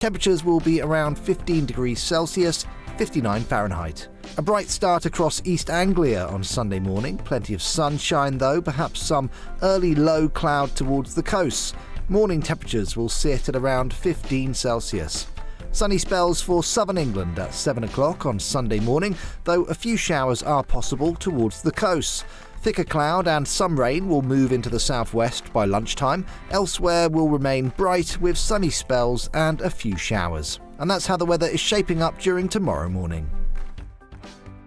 Temperatures will be around 15 degrees Celsius, 59 Fahrenheit. A bright start across East Anglia on Sunday morning. Plenty of sunshine though, perhaps some early low cloud towards the coast. Morning temperatures will sit at around 15 Celsius. Sunny spells for southern England at 7 o'clock on Sunday morning, though a few showers are possible towards the coast. Thicker cloud and some rain will move into the southwest by lunchtime. Elsewhere will remain bright with sunny spells and a few showers. And that's how the weather is shaping up during tomorrow morning.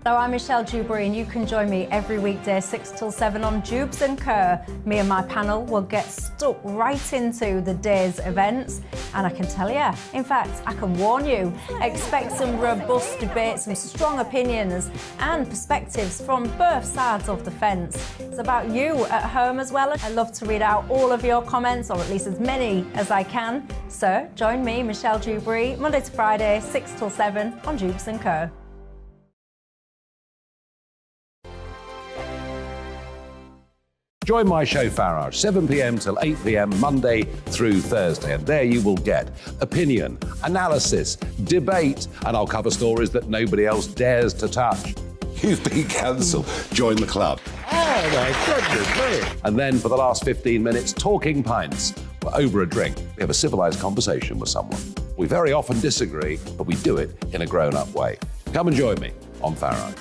Hello, I'm Michelle Dewberry and you can join me every weekday 6 till 7 on Jubes & Kerr. Me and my panel will get stuck right into the day's events, and I can tell you, in fact, I can warn you, expect some robust debates, some strong opinions and perspectives from both sides of the fence. It's about you at home as well. I love to read out all of your comments, or at least as many as I can. So join me, Michelle Dewberry, Monday to Friday, 6 till 7 on Jubes & Kerr. Join my show Farage, 7 p.m. till 8 p.m. Monday through Thursday, and there you will get opinion, analysis, debate, and I'll cover stories that nobody else dares to touch. You've been cancelled. Join the club. Oh my goodness me. And then for the last 15 minutes, talking pints. We're over a drink. We have a civilised conversation with someone. We very often disagree, but we do it in a grown-up way. Come and join me on Farage.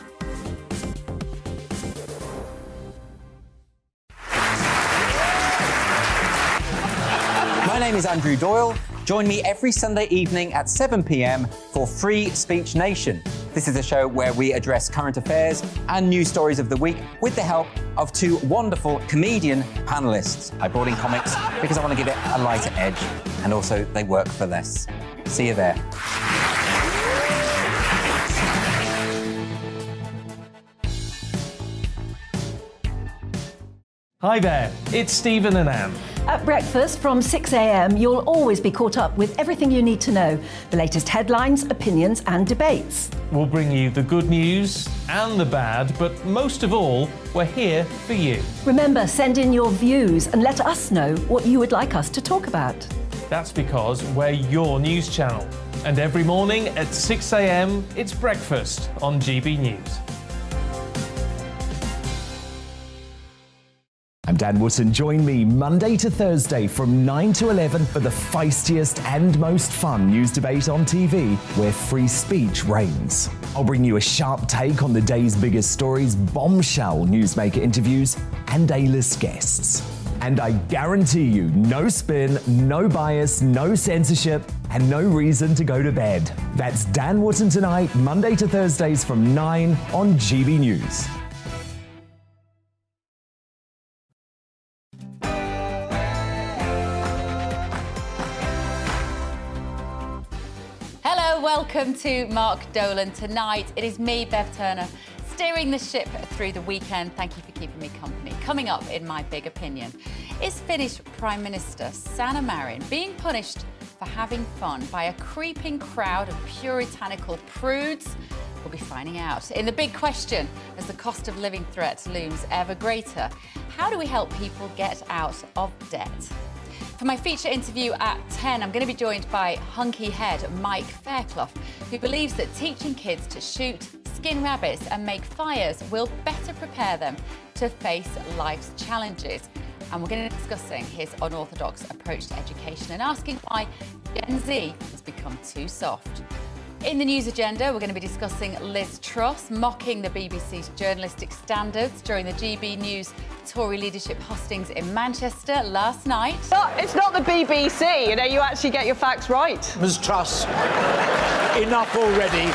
My name is Andrew Doyle. Join me every Sunday evening at 7 p.m. for Free Speech Nation. This is a show where we address current affairs and news stories of the week with the help of two wonderful comedian panellists. I brought in comics because I want to give it a lighter edge, and also they work for less. See you there. Hi there, it's Stephen and Anne. At breakfast from 6 a.m, you'll always be caught up with everything you need to know, the latest headlines, opinions and debates. We'll bring you the good news and the bad, but most of all, we're here for you. Remember, send in your views and let us know what you would like us to talk about. That's because we're your news channel. And every morning at 6 a.m, it's breakfast on GB News. I'm Dan Wootton. Join me Monday to Thursday from 9 to 11 for the feistiest and most fun news debate on TV, where free speech reigns. I'll bring you a sharp take on the day's biggest stories, bombshell newsmaker interviews, and A-list guests. And I guarantee you, no spin, no bias, no censorship, and no reason to go to bed. That's Dan Wootton Tonight, Monday to Thursdays from 9 on GB News. Welcome to Mark Dolan. Tonight, it is me, Bev Turner, steering the ship through the weekend. Thank you for keeping me company. Coming up in My Big Opinion, is Finnish Prime Minister Sanna Marin being punished for having fun by a creeping crowd of puritanical prudes? We'll be finding out. In the big question, as the cost of living threat looms ever greater, how do we help people get out of debt? For my feature interview at 10, I'm going to be joined by hunky head Mike Fairclough, who believes that teaching kids to shoot, skin rabbits and make fires will better prepare them to face life's challenges. And we're going to be discussing his unorthodox approach to education and asking why Gen Z has become too soft. In the news agenda, we're going to be discussing Liz Truss mocking the BBC's journalistic standards during the GB News Tory leadership hustings in Manchester last night. It's not the BBC, you know, you actually get your facts right. Ms Truss, enough already.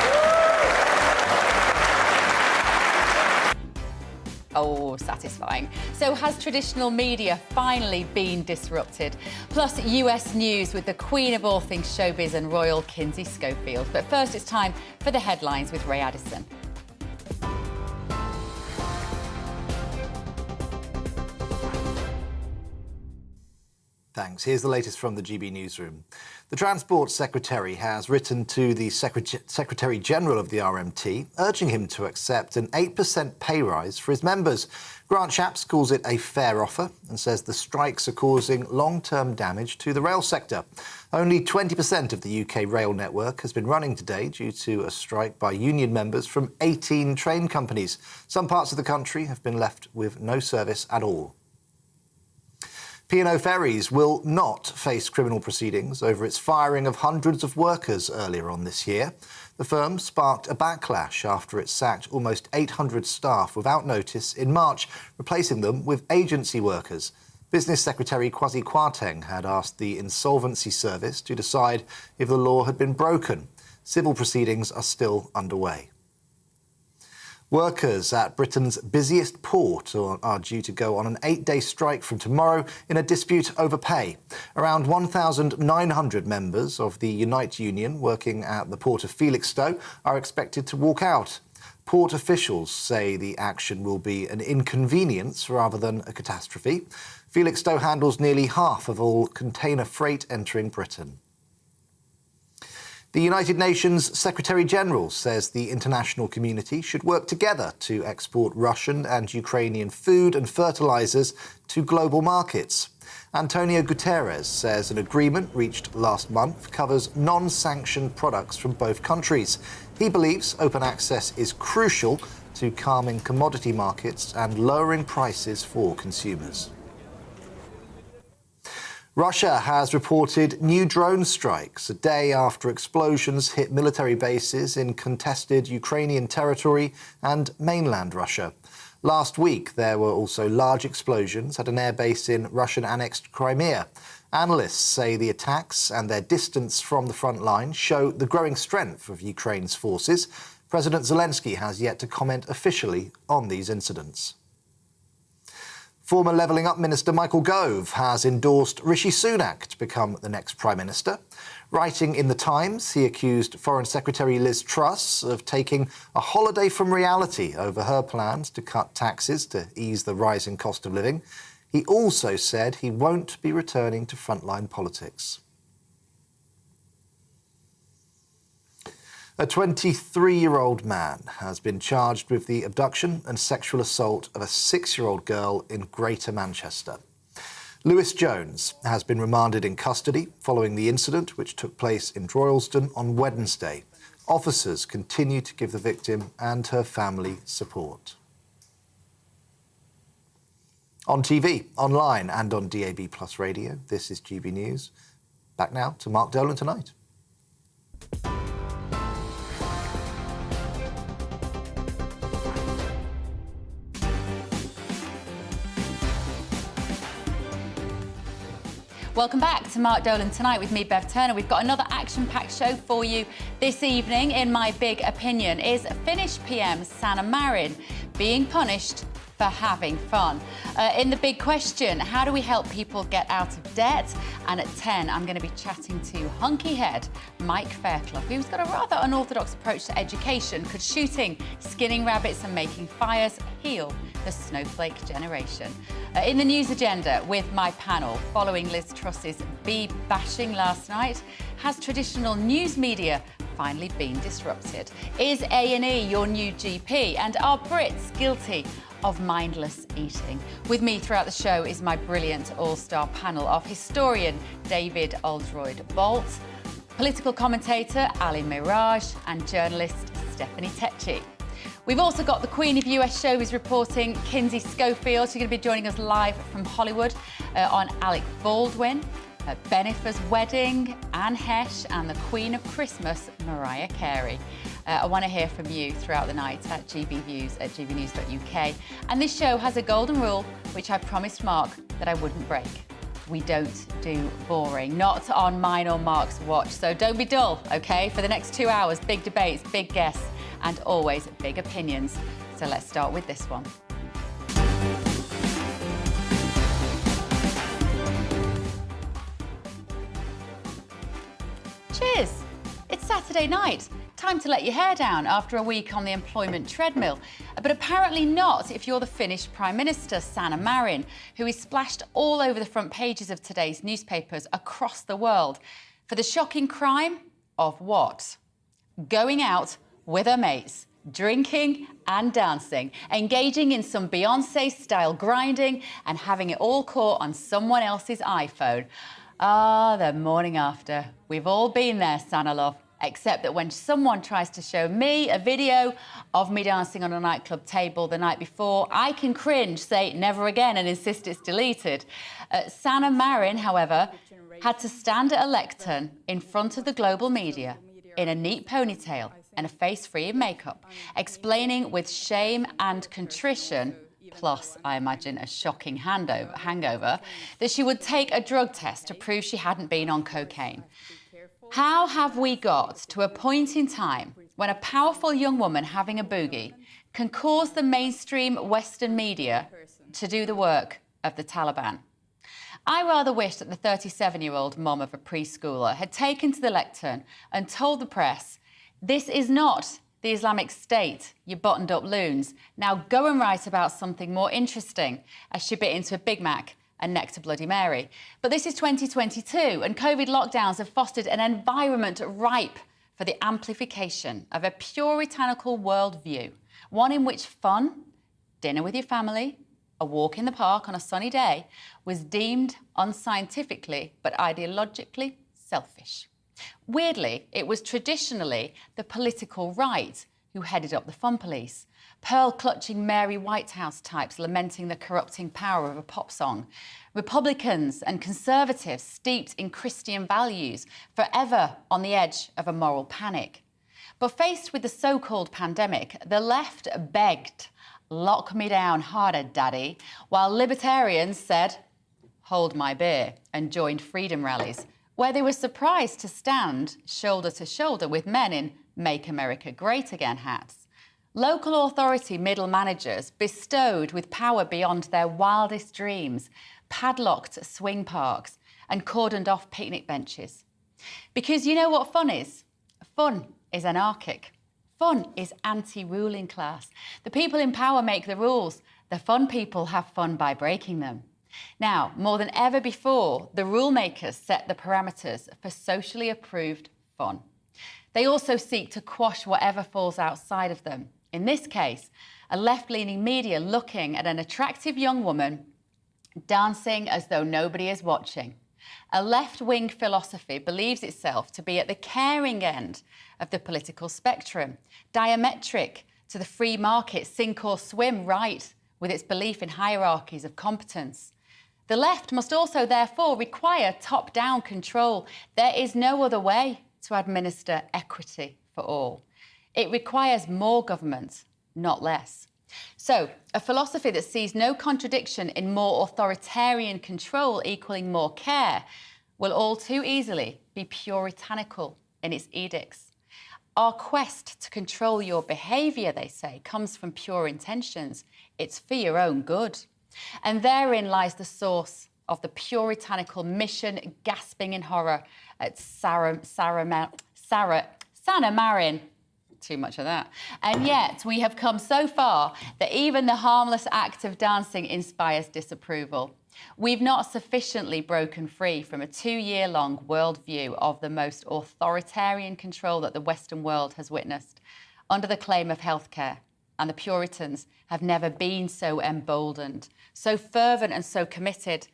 Oh, satisfying. So has traditional media finally been disrupted? Plus US news with the queen of all things showbiz and royal Kinsey Schofield. But first it's time for the headlines with Ray Addison. Thanks. Here's the latest from the GB newsroom. The Transport Secretary has written to the Secretary General of the RMT, urging him to accept an 8% pay rise for his members. Grant Shapps calls it a fair offer and says the strikes are causing long-term damage to the rail sector. Only 20% of the UK rail network has been running today due to a strike by union members from 18 train companies. Some parts of the country have been left with no service at all. P&O Ferries will not face criminal proceedings over its firing of hundreds of workers earlier on this year. The firm sparked a backlash after it sacked almost 800 staff without notice in March, replacing them with agency workers. Business Secretary Kwasi Kwarteng had asked the Insolvency Service to decide if the law had been broken. Civil proceedings are still underway. Workers at Britain's busiest port are due to go on an 8-day strike from tomorrow in a dispute over pay. Around 1,900 members of the Unite Union working at the port of Felixstowe are expected to walk out. Port officials say the action will be an inconvenience rather than a catastrophe. Felixstowe handles nearly half of all container freight entering Britain. The United Nations Secretary-General says the international community should work together to export Russian and Ukrainian food and fertilizers to global markets. Antonio Guterres says an agreement reached last month covers non-sanctioned products from both countries. He believes open access is crucial to calming commodity markets and lowering prices for consumers. Russia has reported new drone strikes a day after explosions hit military bases in contested Ukrainian territory and mainland Russia. Last week, there were also large explosions at an airbase in Russian-annexed Crimea. Analysts say the attacks and their distance from the front line show the growing strength of Ukraine's forces. President Zelensky has yet to comment officially on these incidents. Former Levelling Up Minister Michael Gove has endorsed Rishi Sunak to become the next Prime Minister. Writing in The Times, he accused Foreign Secretary Liz Truss of taking a holiday from reality over her plans to cut taxes to ease the rising cost of living. He also said he won't be returning to frontline politics. A 23-year-old man has been charged with the abduction and sexual assault of a 6-year-old girl in Greater Manchester. Lewis Jones has been remanded in custody following the incident which took place in Droylsden on Wednesday. Officers continue to give the victim and her family support. On TV, online and on DAB+ radio, this is GB News. Back now to Mark Dolan tonight. Welcome back to Mark Dolan Tonight with me, Bev Turner. We've got another action-packed show for you this evening. In my big opinion, is Finnish PM Sanna Marin being punished for having fun? In the big question, how do we help people get out of debt? And at 10, I'm going to be chatting to hunky head Mike Fairclough, who's got a rather unorthodox approach to education. Could shooting, skinning rabbits and making fires heal the snowflake generation? In the news agenda with my panel, following Liz Truss's bee bashing last night, has traditional news media finally been disrupted? Is A&E your new GP? And are Brits guilty of mindless eating? With me throughout the show is my brilliant all-star panel of historian David Oldroyd-Bolt, political commentator Ali Mirage and journalist Stephanie Tecci. We've also got the Queen of US Showbiz reporting, Kinsey Schofield. She's going to be joining us live from Hollywood on Alec Baldwin, Benifer's wedding, Anne Hesh, and the Queen of Christmas, Mariah Carey. I want to hear from you throughout the night at GBViews at gbnews.uk. And this show has a golden rule, which I promised Mark that I wouldn't break. We don't do boring, not on mine or Mark's watch. So don't be dull, OK? For the next 2 hours, big debates, big guests, and always big opinions. So let's start with this one. Cheers! It's Saturday night. Time to let your hair down after a week on the employment treadmill. But apparently not if you're the Finnish Prime Minister, Sanna Marin, who is splashed all over the front pages of today's newspapers across the world for the shocking crime of what? Going out with her mates, drinking and dancing, engaging in some Beyoncé-style grinding and having it all caught on someone else's iPhone. Ah, the morning after. We've all been there, Sanna love. Except that when someone tries to show me a video of me dancing on a nightclub table the night before, I can cringe, say never again and insist it's deleted. Sanna Marin, however, had to stand at a lectern in front of the global media in a neat ponytail and a face free of makeup, explaining with shame and contrition, plus, I imagine, a shocking hangover, that she would take a drug test to prove she hadn't been on cocaine. How have we got to a point in time when a powerful young woman having a boogie can cause the mainstream Western media to do the work of the Taliban? I rather wish that the 37-year-old mom of a preschooler had taken to the lectern and told the press, this is not the Islamic State, you buttoned-up loons. Now go and write about something more interesting, as she bit into a Big Mac and necked a Bloody Mary. But this is 2022, and COVID lockdowns have fostered an environment ripe for the amplification of a puritanical worldview, one in which fun, dinner with your family, a walk in the park on a sunny day, was deemed unscientifically but ideologically selfish. Weirdly, it was traditionally the political right who headed up the fun police, pearl-clutching Mary Whitehouse types lamenting the corrupting power of a pop song, Republicans and Conservatives steeped in Christian values, forever on the edge of a moral panic. But faced with the so-called pandemic, the left begged, lock me down harder, daddy, while libertarians said, hold my beer, and joined freedom rallies, where they were surprised to stand shoulder to shoulder with men in Make America Great Again hats. Local authority middle managers bestowed with power beyond their wildest dreams, padlocked swing parks and cordoned off picnic benches. Because you know what fun is? Fun is anarchic. Fun is anti-ruling class. The people in power make the rules. The fun people have fun by breaking them. Now, more than ever before, the rule makers set the parameters for socially approved fun. They also seek to quash whatever falls outside of them. In this case, a left-leaning media looking at an attractive young woman dancing as though nobody is watching. A left-wing philosophy believes itself to be at the caring end of the political spectrum, diametric to the free market sink or swim right with its belief in hierarchies of competence. The left must also therefore require top-down control. There is no other way to administer equity for all. It requires more government, not less. So, a philosophy that sees no contradiction in more authoritarian control equaling more care will all too easily be puritanical in its edicts. Our quest to control your behaviour, they say, comes from pure intentions. It's for your own good. And therein lies the source of the puritanical mission gasping in horror at Sanna Marin. Too much of that. And yet we have come so far that even the harmless act of dancing inspires disapproval. We've not sufficiently broken free from a 2-year-long worldview of the most authoritarian control that the Western world has witnessed under the claim of healthcare. And the Puritans have never been so emboldened, so fervent and so committed.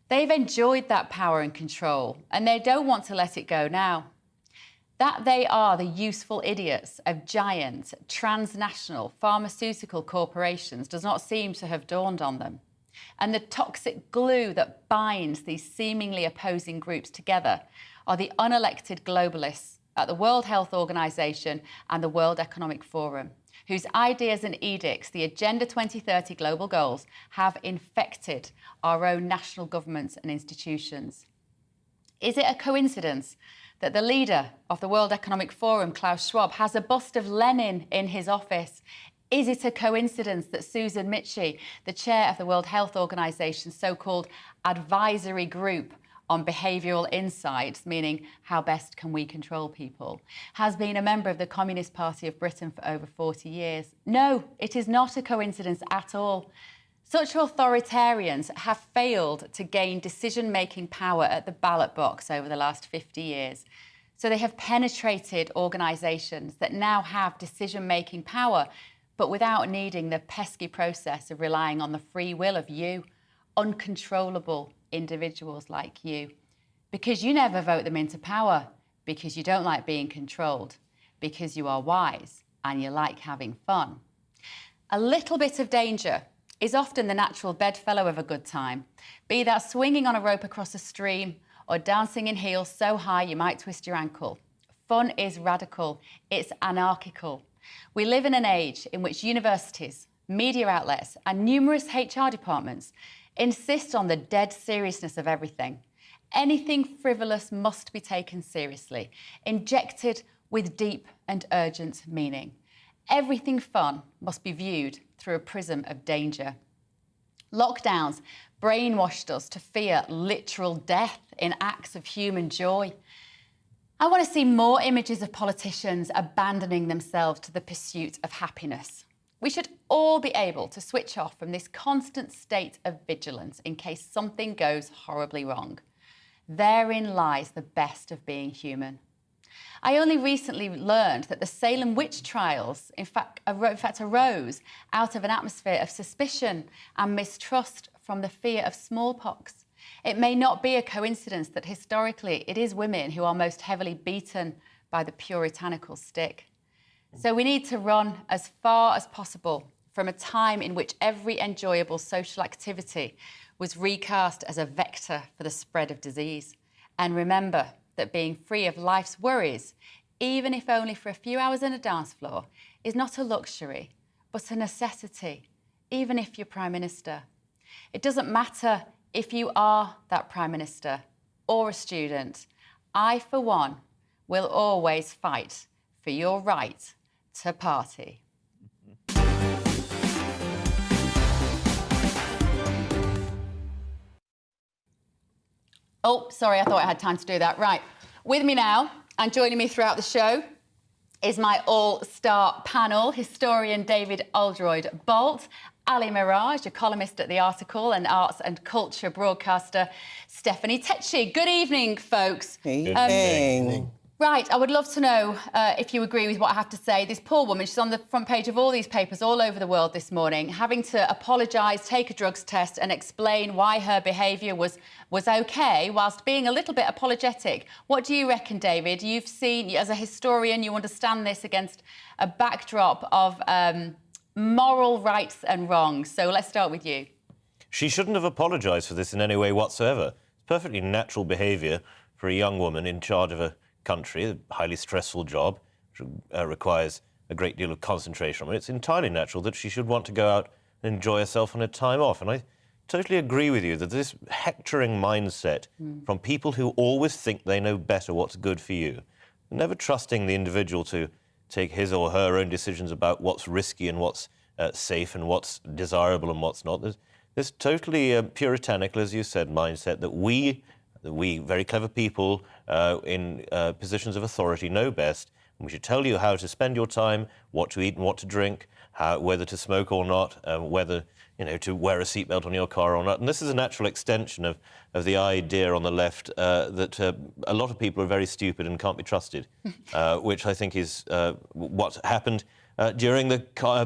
They've enjoyed that power and control, and they don't want to let it go now. That they are the useful idiots of giant, transnational pharmaceutical corporations does not seem to have dawned on them. And the toxic glue that binds these seemingly opposing groups together are the unelected globalists at the World Health Organization and the World Economic Forum, whose ideas and edicts, the Agenda 2030 global goals, have infected our own national governments and institutions. Is it a coincidence that the leader of the World Economic Forum, Klaus Schwab, has a bust of Lenin in his office? Is it a coincidence that Susan Michie, the chair of the World Health Organization's so-called advisory group on behavioural insights, meaning how best can we control people, has been a member of the Communist Party of Britain for over 40 years. No, it is not a coincidence at all. Such authoritarians have failed to gain decision-making power at the ballot box over the last 50 years. So they have penetrated organisations that now have decision-making power, but without needing the pesky process of relying on the free will of you, uncontrollable individuals like you. Because you never vote them into power, because you don't like being controlled, because you are wise and you like having fun. A little bit of danger is often the natural bedfellow of a good time, be that swinging on a rope across a stream or dancing in heels so high you might twist your ankle. Fun is radical, it's anarchical. We live in an age in which universities, media outlets and numerous HR departments insist on the dead seriousness of everything. Anything frivolous must be taken seriously, injected with deep and urgent meaning. Everything fun must be viewed through a prism of danger. Lockdowns brainwashed us to fear literal death in acts of human joy. I want to see more images of politicians abandoning themselves to the pursuit of happiness. We should all be able to switch off from this constant state of vigilance in case something goes horribly wrong. Therein lies the best of being human. I only recently learned that the Salem witch trials, in fact, arose out of an atmosphere of suspicion and mistrust from the fear of smallpox. It may not be a coincidence that historically it is women who are most heavily beaten by the puritanical stick. So we need to run as far as possible from a time in which every enjoyable social activity was recast as a vector for the spread of disease. And remember that being free of life's worries, even if only for a few hours on a dance floor, is not a luxury, but a necessity, even if you're Prime Minister. It doesn't matter if you are that Prime Minister or a student. I, for one, will always fight for your right to party. Oh, sorry, I thought I had time to do that. Right, with me now and joining me throughout the show is my all-star panel, historian David Oldroyd-Bolt, Ali Mirage, a columnist at The Article and arts and culture broadcaster Stephanie Tetchy. Good evening, folks. Good evening. Right, I would love to know if you agree with what I have to say. This poor woman, she's on the front page of all these papers all over the world this morning, having to apologise, take a drugs test and explain why her behaviour was OK, whilst being a little bit apologetic. What do you reckon, David? You've seen, as a historian, you understand this against a backdrop of moral rights and wrongs. So let's start with you. She shouldn't have apologised for this in any way whatsoever. It's perfectly natural behaviour for a young woman in charge of a country, a highly stressful job, which requires a great deal of concentration on it. It's entirely natural that she should want to go out and enjoy herself on her time off. And I totally agree with you that this hectoring mindset from people who always think they know better what's good for you, never trusting the individual to take his or her own decisions about what's risky and what's safe and what's desirable and what's not. There's this totally puritanical, as you said, mindset that we very clever people in positions of authority know best, and we should tell you how to spend your time, what to eat and what to drink, whether to smoke or not, whether to wear a seatbelt on your car or not. And this is a natural extension of the idea on the left that a lot of people are very stupid and can't be trusted, which I think is what happened during the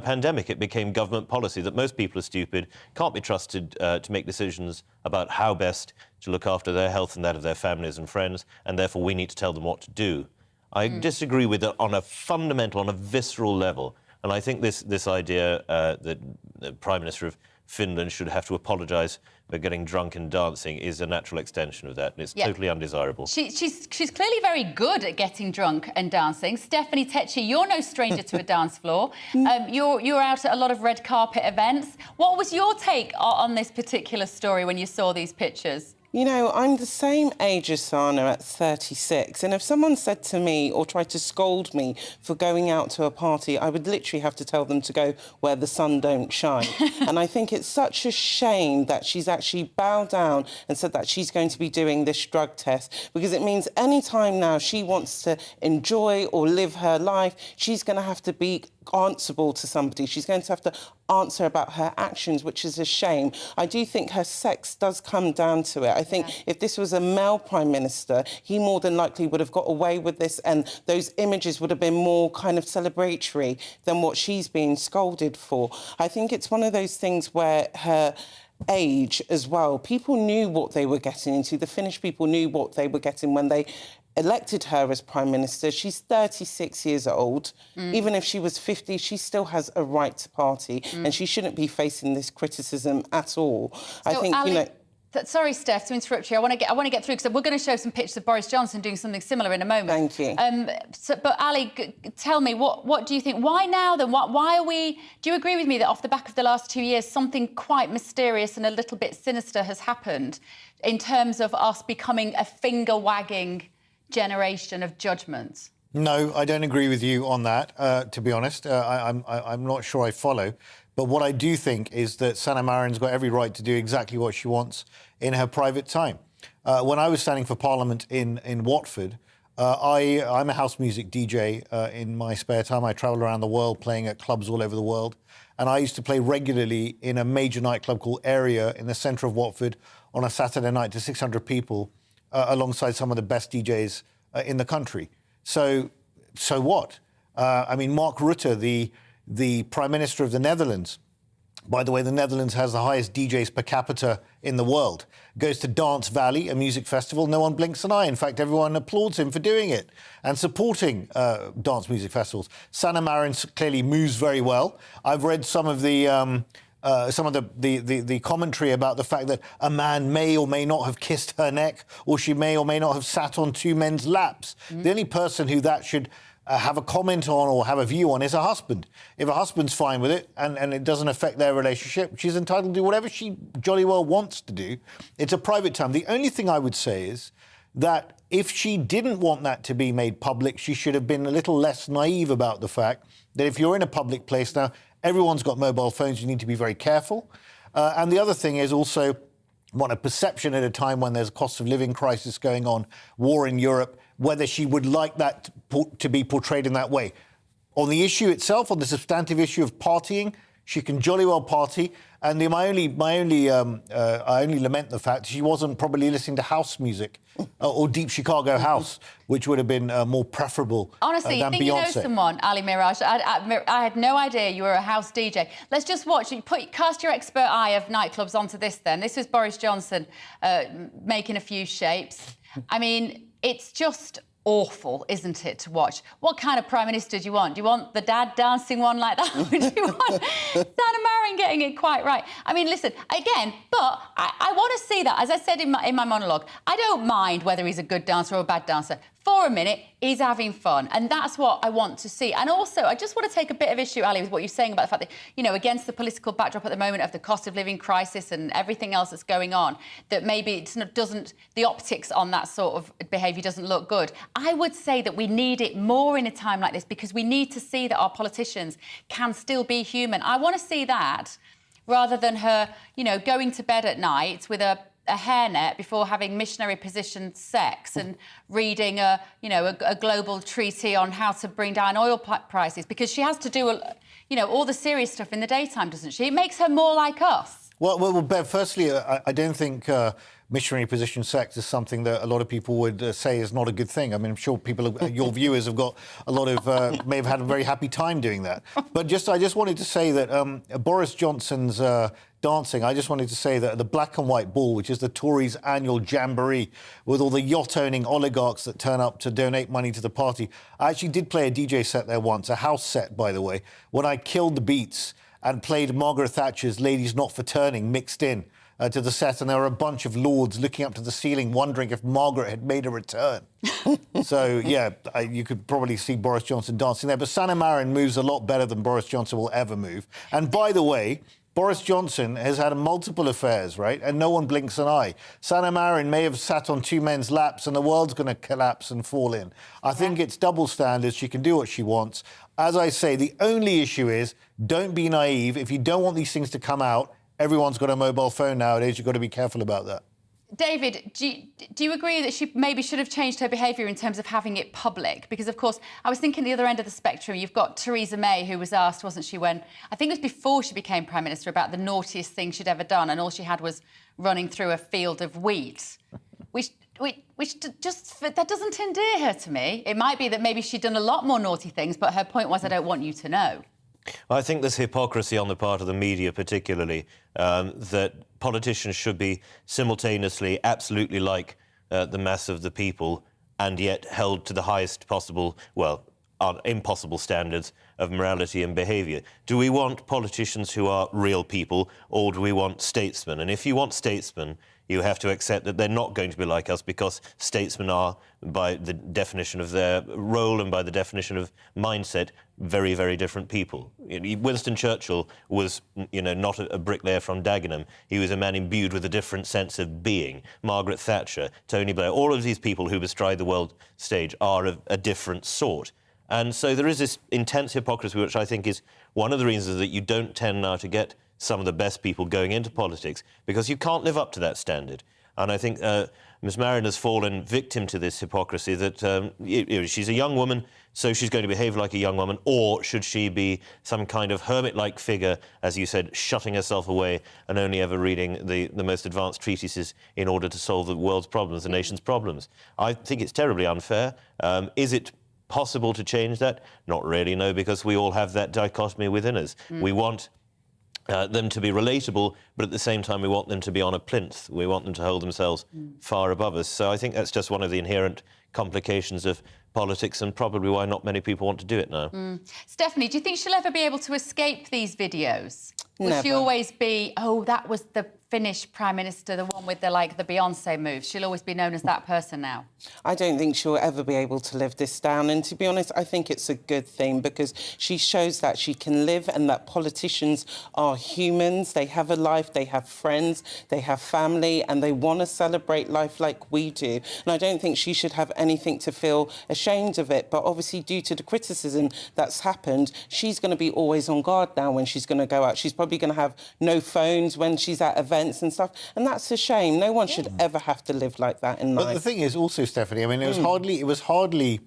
pandemic. It became government policy that most people are stupid, can't be trusted to make decisions about how best to look after their health and that of their families and friends, and therefore we need to tell them what to do. I disagree with it on a fundamental, on a visceral level. And I think this idea that the Prime Minister of Finland should have to apologise for getting drunk and dancing is a natural extension of that. It's totally undesirable. She's clearly very good at getting drunk and dancing. Stephanie Tetchy, you're no stranger to a dance floor. You're out at a lot of red carpet events. What was your take on this particular story when you saw these pictures? You know, I'm the same age as Sana at 36, and if someone said to me or tried to scold me for going out to a party, I would literally have to tell them to go where the sun don't shine. And I think it's such a shame that she's actually bowed down and said that she's going to be doing this drug test, because it means any time now she wants to enjoy or live her life, she's going to have to be answerable to somebody. She's going to have to answer about her actions, which is a shame. I do think her sex does come down to it. I think if this was a male Prime Minister, he more than likely would have got away with this, and those images would have been more kind of celebratory than what she's being scolded for. I think it's one of those things where her age as well, people knew what they were getting into. The Finnish people knew what they were getting when they elected her as Prime Minister. She's 36 years old. Even if she was 50, she still has a right to party, and she shouldn't be facing this criticism at all. So, I think, Ali, you know... Sorry, Steph, to interrupt you. I want to get through, because we're going to show some pictures of Boris Johnson doing something similar in a moment. Thank you. But Ali, tell me, what do you think? Why now then? Why are we... Do you agree with me that off the back of the last 2 years, something quite mysterious and a little bit sinister has happened in terms of us becoming a finger-wagging generation of judgments? No, I don't agree with you on that, to be honest. I'm not sure I follow. But what I do think is that Sanna Marin's got every right to do exactly what she wants in her private time. When I was standing for Parliament in Watford, I'm a house music DJ in my spare time. I travel around the world playing at clubs all over the world. And I used to play regularly in a major nightclub called Area in the centre of Watford on a Saturday night to 600 people, alongside some of the best DJs in the country. So what? I mean, Mark Rutte, the Prime Minister of the Netherlands, by the way, the Netherlands has the highest DJs per capita in the world, goes to Dance Valley, a music festival. No one blinks an eye. In fact, everyone applauds him for doing it and supporting dance music festivals. Sanna Marin clearly moves very well. I've read some of the commentary about the fact that a man may or may not have kissed her neck, or she may or may not have sat on two men's laps. The only person who that should have a comment on or have a view on is her husband. If her husband's fine with it and it doesn't affect their relationship, she's entitled to do whatever she jolly well wants to do. It's a private time. The only thing I would say is that if she didn't want that to be made public, she should have been a little less naive about the fact that if you're in a public place now, everyone's got mobile phones, you need to be very careful. And the other thing is also one of perception at a time when there's a cost of living crisis going on, war in Europe, whether she would like that to be portrayed in that way. On the issue itself, on the substantive issue of partying, she can jolly well party. And I only lament the fact she wasn't probably listening to house music or Deep Chicago House, which would have been more preferable Honestly, than you think Beyonce. You know someone, Ali Mirage. I had no idea you were a house DJ. Let's just watch. Cast your expert eye of nightclubs onto this then. This was Boris Johnson making a few shapes. I mean, it's just awful, isn't it, to watch? What kind of Prime Minister do you want? Do you want the dad dancing one like that? Or do you want Sanna Marin getting it quite right? I mean, listen, again, but I want to see that. As I said in my monologue, I don't mind whether he's a good dancer or a bad dancer. For a minute, he's having fun. And that's what I want to see. And also, I just want to take a bit of issue, Ali, with what you're saying about the fact that, you know, against the political backdrop at the moment of the cost of living crisis and everything else that's going on, that maybe the optics on that sort of behaviour doesn't look good. I would say that we need it more in a time like this, because we need to see that our politicians can still be human. I want to see that rather than her, you know, going to bed at night with a hairnet before having missionary positioned sex and reading a global treaty on how to bring down oil prices, because she has to do all the serious stuff in the daytime, doesn't she? It makes her more like us. Well, Bev, firstly, I don't think missionary position sex is something that a lot of people would say is not a good thing. I mean, I'm sure your viewers have got a lot of, may have had a very happy time doing that. But I just wanted to say that Boris Johnson's dancing, I just wanted to say that the Black and White Ball, which is the Tories' annual jamboree with all the yacht-owning oligarchs that turn up to donate money to the party, I actually did play a DJ set there once, a house set, by the way, when I killed the beats and played Margaret Thatcher's Ladies Not for Turning mixed in to the set, and there were a bunch of lords looking up to the ceiling wondering if Margaret had made a return. So, yeah, you could probably see Boris Johnson dancing there. But Sanna Marin moves a lot better than Boris Johnson will ever move. And by the way, Boris Johnson has had multiple affairs, right? And no one blinks an eye. Sanna Marin may have sat on two men's laps and the world's going to collapse and fall in. I think it's double standards. She can do what she wants. As I say, the only issue is don't be naive. If you don't want these things to come out, everyone's got a mobile phone nowadays. You've got to be careful about that. David, do you agree that she maybe should have changed her behaviour in terms of having it public? Because, of course, I was thinking the other end of the spectrum, you've got Theresa May, who was asked, wasn't she, when, I think it was before she became Prime Minister, about the naughtiest thing she'd ever done, and all she had was running through a field of wheat, which just, that doesn't endear her to me. It might be that maybe she'd done a lot more naughty things, but her point was, I don't want you to know. I think there's hypocrisy on the part of the media, particularly, that politicians should be simultaneously absolutely like the mass of the people and yet held to the highest possible, well, impossible standards of morality and behaviour. Do we want politicians who are real people, or do we want statesmen? And if you want statesmen, you have to accept that they're not going to be like us, because statesmen are, by the definition of their role and by the definition of mindset, very, very different people. Winston Churchill was, not a bricklayer from Dagenham. He was a man imbued with a different sense of being. Margaret Thatcher, Tony Blair, all of these people who bestride the world stage are of a different sort. And so there is this intense hypocrisy, which I think is one of the reasons that you don't tend now to get some of the best people going into politics, because you can't live up to that standard. And I think Ms Marin has fallen victim to this hypocrisy that she's a young woman, so she's going to behave like a young woman, or should she be some kind of hermit-like figure, as you said, shutting herself away and only ever reading the most advanced treatises in order to solve the world's problems, the nation's problems? I think it's terribly unfair. Is it possible to change that? Not really, no, because we all have that dichotomy within us. We want them to be relatable, but at the same time we want them to be on a plinth. We want them to hold themselves far above us. So I think that's just one of the inherent complications of politics, and probably why not many people want to do it now. Stephanie, do you think she'll ever be able to escape these videos? Will Never. she always be, oh, that was the Finnish Prime Minister, the one with the Beyonce moves? She'll always be known as that person now? I don't think she'll ever be able to live this down. And to be honest, I think it's a good thing, because she shows that she can live and that politicians are humans. They have a life, they have friends, they have family, and they want to celebrate life like we do. And I don't think she should have anything to feel ashamed of it. But obviously, due to the criticism that's happened, she's going to be always on guard now when she's going to go out. She's probably going to have no phones when she's at events and stuff, and that's a shame. No one should ever have to live like that in life. But the thing is also, Stephanie, I mean, it was hardly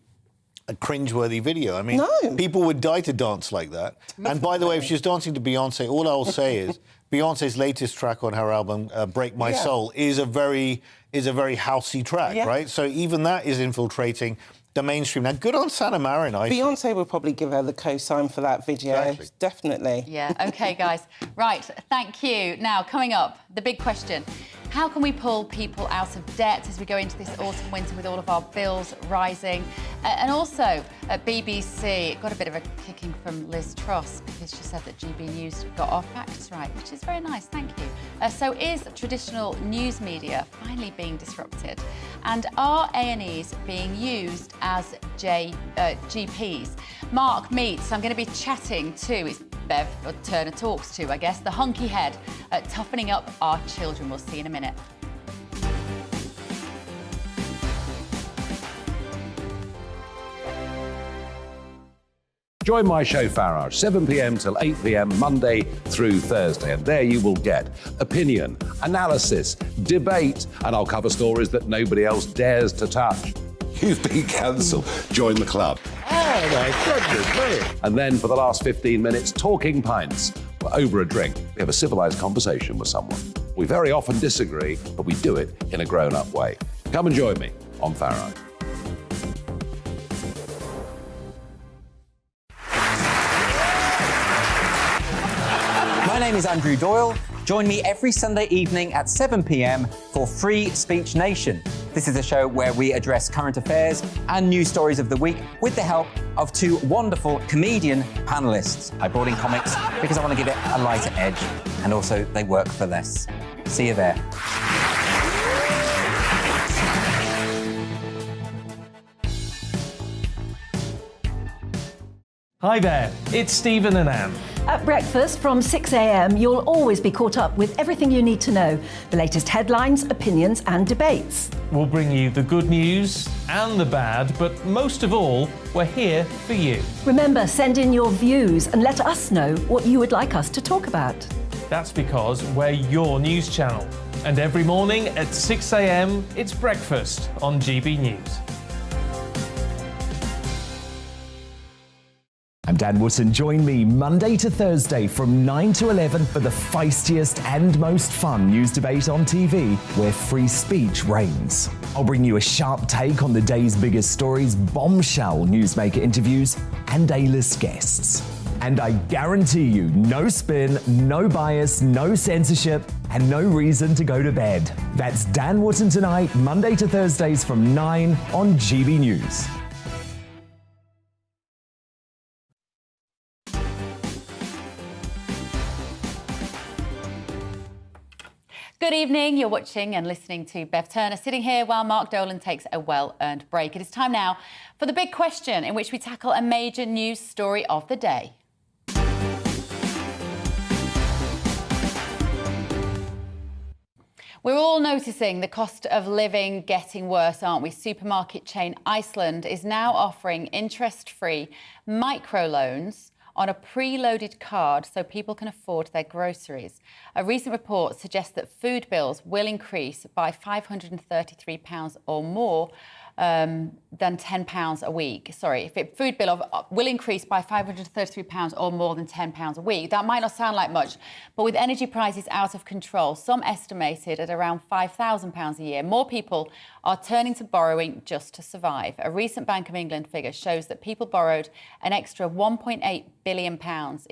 a cringeworthy video. I mean, people would die to dance like that. And by the way, if she's dancing to Beyonce, all I'll say is Beyonce's latest track on her album, Break My Soul, is a very housey track, right? So even that is infiltrating the mainstream. Now, good on Sanna Marin, I think. Beyonce will probably give her the co-sign for that video. Exactly. Definitely. Yeah, OK, guys. Right, thank you. Now, coming up, the big question. How can we pull people out of debt as we go into this autumn, winter with all of our bills rising? And also, at BBC, got a bit of a kicking from Liz Truss, because she said that GBNews got our facts right, which is very nice, thank you. So is traditional news media finally being disrupted? And are A&Es being used as GPs? Mark meets, I'm going to be chatting to, it's Bev Turner talks to, I guess, the hunky head at toughening up our children. We'll see in a minute. Join my show Farage, 7 p.m. till 8 p.m. Monday through Thursday, and there you will get opinion, analysis, debate, and I'll cover stories that nobody else dares to touch. You've been cancelled. Join the club. Oh my goodness me! And then for the last 15 minutes, talking pints. Over a drink, we have a civilised conversation with someone. We very often disagree, but we do it in a grown-up way. Come and join me on Farage. My name is Andrew Doyle. Join me every Sunday evening at 7 p.m. for Free Speech Nation. This is a show where we address current affairs and news stories of the week with the help of two wonderful comedian panellists. I brought in comics because I want to give it a lighter edge, and also they work for less. See you there. Hi there, it's Stephen and Anne. At breakfast from 6 a.m, you'll always be caught up with everything you need to know, the latest headlines, opinions and debates. We'll bring you the good news and the bad, but most of all, we're here for you. Remember, send in your views and let us know what you would like us to talk about. That's because we're your news channel. And every morning at 6 a.m, it's breakfast on GB News. I'm Dan Wootton. Join me Monday to Thursday from 9 to 11 for the feistiest and most fun news debate on TV, where free speech reigns. I'll bring you a sharp take on the day's biggest stories, bombshell newsmaker interviews, and A-list guests. And I guarantee you, no spin, no bias, no censorship, and no reason to go to bed. That's Dan Wootton Tonight, Monday to Thursdays from 9 on GB News. Good evening. You're watching and listening to Bev Turner sitting here while Mark Dolan takes a well-earned break. It is time now for the big question, in which we tackle a major news story of the day. We're all noticing the cost of living getting worse, aren't we? Supermarket chain Iceland is now offering interest-free microloans on a preloaded card so people can afford their groceries. A recent report suggests that food bills will increase by £533 or more than £10 a week. Sorry, food bill will increase by £533 or more than £10 a week. That might not sound like much, but with energy prices out of control, some estimated at around £5,000 a year, more people are turning to borrowing just to survive. A recent Bank of England figure shows that people borrowed an extra £1.8 billion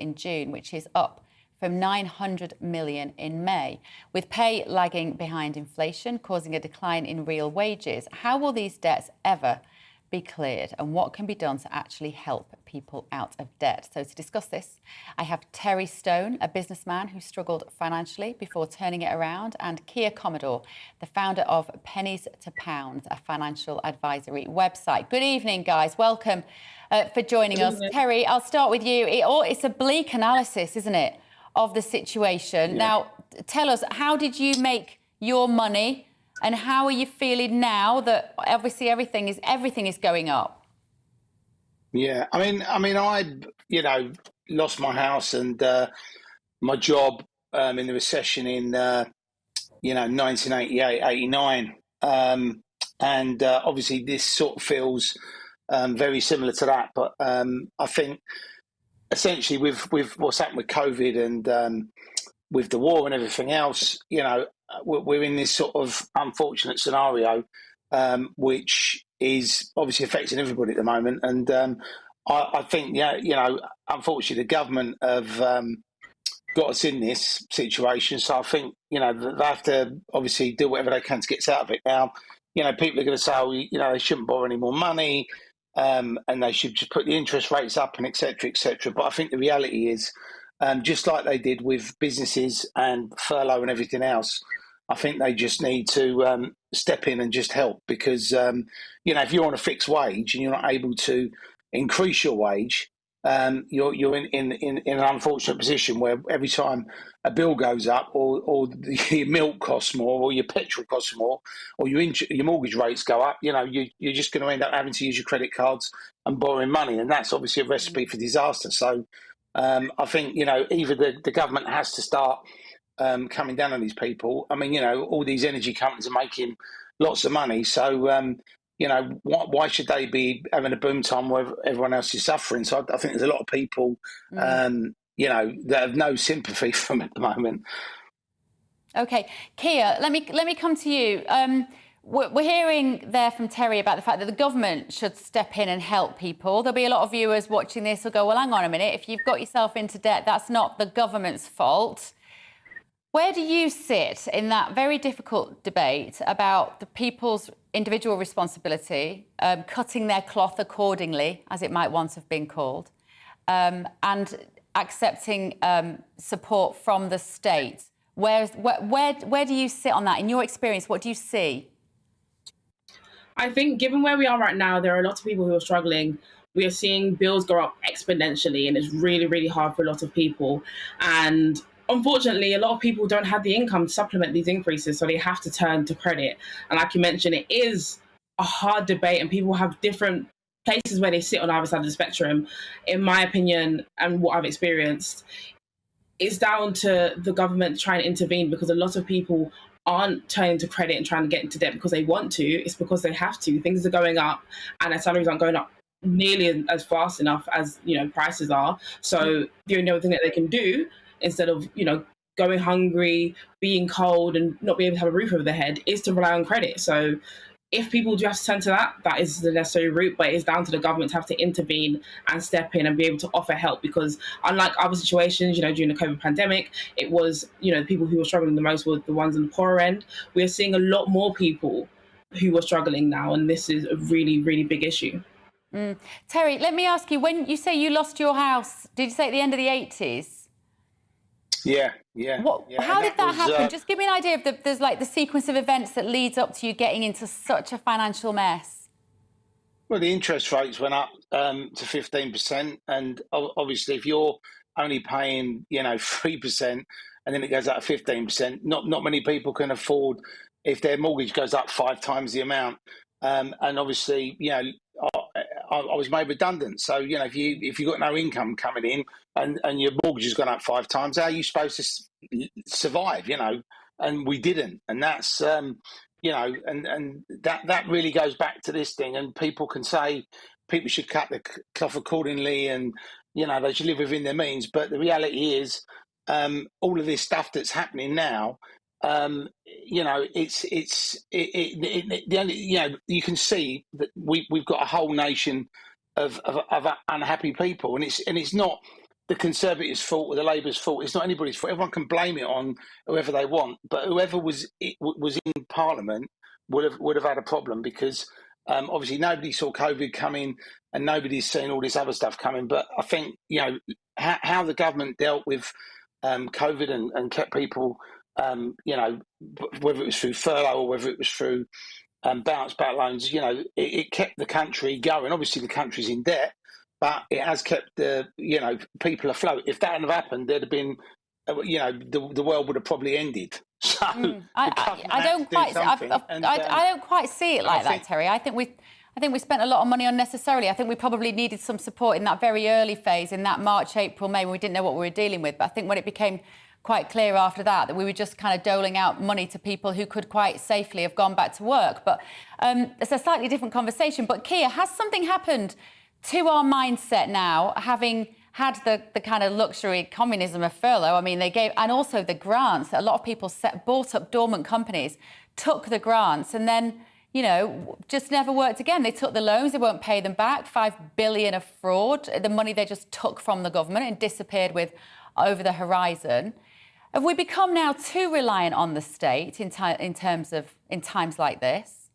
in June, which is up from 900 million in May, with pay lagging behind inflation, causing a decline in real wages. How will these debts ever be cleared, and what can be done to actually help people out of debt? So to discuss this, I have Terry Stone, a businessman who struggled financially before turning it around, and Kia Commodore, the founder of Pennies to Pounds, a financial advisory website. Good evening, guys. Welcome for joining us. Terry, I'll start with you. It's a bleak analysis, isn't it, of the situation. Yeah. Now, tell us, how did you make your money, and how are you feeling now that obviously everything is going up? Yeah, I mean, I lost my house and my job in the recession in 1988, 89, and obviously this sort of feels very similar to that. But I think essentially with what's happened with COVID and with the war and everything else, we're in this sort of unfortunate scenario, which is obviously affecting everybody at the moment. And I think, unfortunately, the government have got us in this situation. So I think, they have to obviously do whatever they can to get us out of it. Now, people are going to say, they shouldn't borrow any more money. And they should just put the interest rates up and et cetera, et cetera. But I think the reality is, just like they did with businesses and furlough and everything else, I think they just need to step in and just help, because, if you're on a fixed wage and you're not able to increase your wage, you're in an unfortunate position where every time a bill goes up, or your milk costs more, or your petrol costs more, or your mortgage rates go up, you're just going to end up having to use your credit cards and borrowing money, and that's obviously a recipe for disaster. So I think either the government has to start coming down on these people. I mean, all these energy companies are making lots of money, so why should they be having a boom time where everyone else is suffering? So I think there's a lot of people, that have no sympathy from at the moment. Okay, Kia, let me come to you. We're hearing there from Terry about the fact that the government should step in and help people. There'll be a lot of viewers watching this who'll go, well, hang on a minute, if you've got yourself into debt, that's not the government's fault. Where do you sit in that very difficult debate about the people's individual responsibility, cutting their cloth accordingly, as it might once have been called, and accepting support from the state? Where do you sit on that? In your experience, what do you see? I think given where we are right now, there are lots of people who are struggling we are seeing bills go up exponentially, and it's really, really hard for a lot of people. And unfortunately, a lot of people don't have the income to supplement these increases, so they have to turn to credit. And like you mentioned, it is a hard debate, and people have different places where they sit on either side of the spectrum. In my opinion, and what I've experienced, it's down to the government trying to intervene, because a lot of people aren't turning to credit and trying to get into debt because they want to. It's because they have to. Things are going up, and their salaries aren't going up nearly as fast enough as, you know, prices are. So the only other thing that they can do, instead of, you know, going hungry, being cold, and not being able to have a roof over their head, is to rely on credit. So if people do have to turn to that, that is the necessary route, but it's down to the government to have to intervene and step in and be able to offer help, because unlike other situations, you know, during the COVID pandemic, it was, you know, the people who were struggling the most were the ones on the poorer end. We are seeing a lot more people who are struggling now, and this is a really, really big issue. Terry, let me ask you, when you say you lost your house, did you say at the end of the 80s? Yeah. How did that happen? Just give me an idea of there's like the sequence of events that leads up to you getting into such a financial mess. Well, the interest rates went up to 15%, and obviously, if you're only paying, you know, 3%, and then it goes up to 15%, not many people can afford if their mortgage goes up 5 times the amount. And obviously, you know, I was made redundant. So, you know, if you got no income coming in and your mortgage has gone up 5 times, how are you supposed to survive? You know, and we didn't, and that's you know, and that really goes back to this thing. And people can say people should cut the cloth accordingly, and you know, they should live within their means. But the reality is, all of this stuff that's happening now. You know, the only, you know, you can see that we've got a whole nation of unhappy people, and it's not the Conservatives' fault or the Labour's fault. It's not anybody's fault. Everyone can blame it on whoever they want, but whoever was in Parliament would have had a problem, because obviously nobody saw COVID coming, and nobody's seen all this other stuff coming. But I think, you know, how the government dealt with COVID and kept people. You know, whether it was through furlough or whether it was through bounce back loans, you know, it kept the country going. Obviously, the country's in debt, but it has kept the, you know, people afloat. If that hadn't have happened, there'd have been, you know, the world would have probably ended. So I don't quite see it like that, Terry. I think we spent a lot of money unnecessarily. I think we probably needed some support in that very early phase, in that March, April, May, when we didn't know what we were dealing with. But I think when it became quite clear after that we were just kind of doling out money to people who could quite safely have gone back to work. But it's a slightly different conversation. But Kia, has something happened to our mindset now, having had the kind of luxury communism of furlough? I mean, they gave, and also the grants. A lot of people bought up dormant companies, took the grants, and then, you know, just never worked again. They took the loans, they won't pay them back. 5 billion of fraud, the money they just took from the government and disappeared with over the horizon. Have we become now too reliant on the state in times like this?